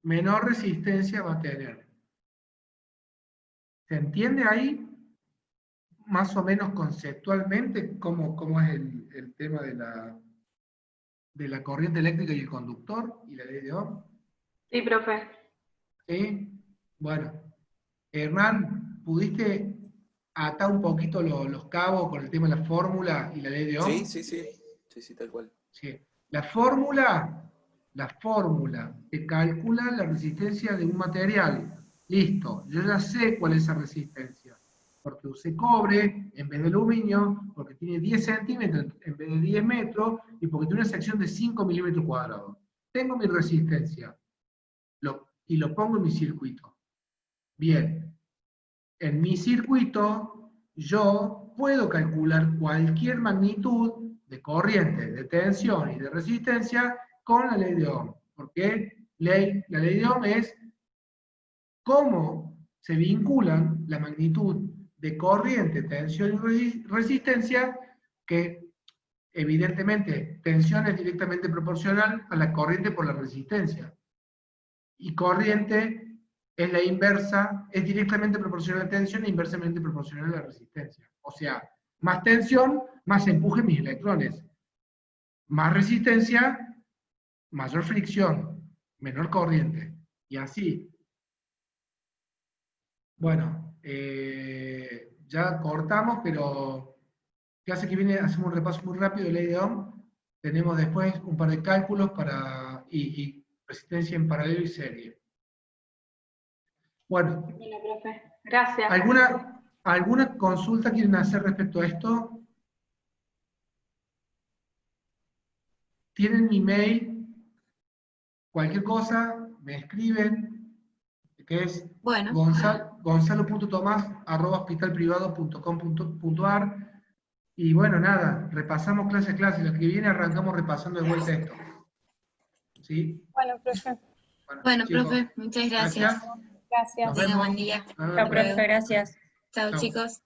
menor resistencia va a tener. ¿Se entiende ahí? Más o menos conceptualmente cómo es el tema de la corriente eléctrica y el conductor y la ley de Ohm. Sí, profe. ¿Sí? Bueno, Hernán, ¿pudiste atar un poquito los cabos con el tema de la fórmula y la ley de Ohm? Sí, tal cual. Sí. La fórmula te calcula la resistencia de un material. Listo, yo ya sé cuál es esa resistencia. Porque usé cobre en vez de aluminio, porque tiene 10 centímetros en vez de 10 metros, y porque tiene una sección de 5 milímetros cuadrados. Tengo mi resistencia, y lo pongo en mi circuito. Bien, en mi circuito yo puedo calcular cualquier magnitud de corriente, de tensión y de resistencia con la ley de Ohm. Porque la ley de Ohm es cómo se vinculan la magnitud de corriente, tensión y resistencia, que evidentemente tensión es directamente proporcional a la corriente por la resistencia. Y corriente es la inversa, es directamente proporcional a la tensión e inversamente proporcional a la resistencia. O sea, más tensión, más empuje mis electrones. Más resistencia, mayor fricción, menor corriente. Y así. Bueno, ya cortamos, pero clase que viene hacemos un repaso muy rápido de ley de Ohm. Tenemos después un par de cálculos y resistencia en paralelo y serie. Bueno, profe. Gracias. ¿Alguna consulta quieren hacer respecto a esto? ¿Tienen mi mail? Cualquier cosa, me escriben. que es bueno. gonzalo.tomás@hospitalprivado.com.ar. Y bueno, nada, repasamos clase a clase. La que viene arrancamos repasando de vuelta esto. ¿Sí? Bueno, profe. Bueno, chicos, profe, muchas gracias. Gracias. Tenga buen día. Chao, Hasta luego. profe, gracias. Chao, Chao. chicos.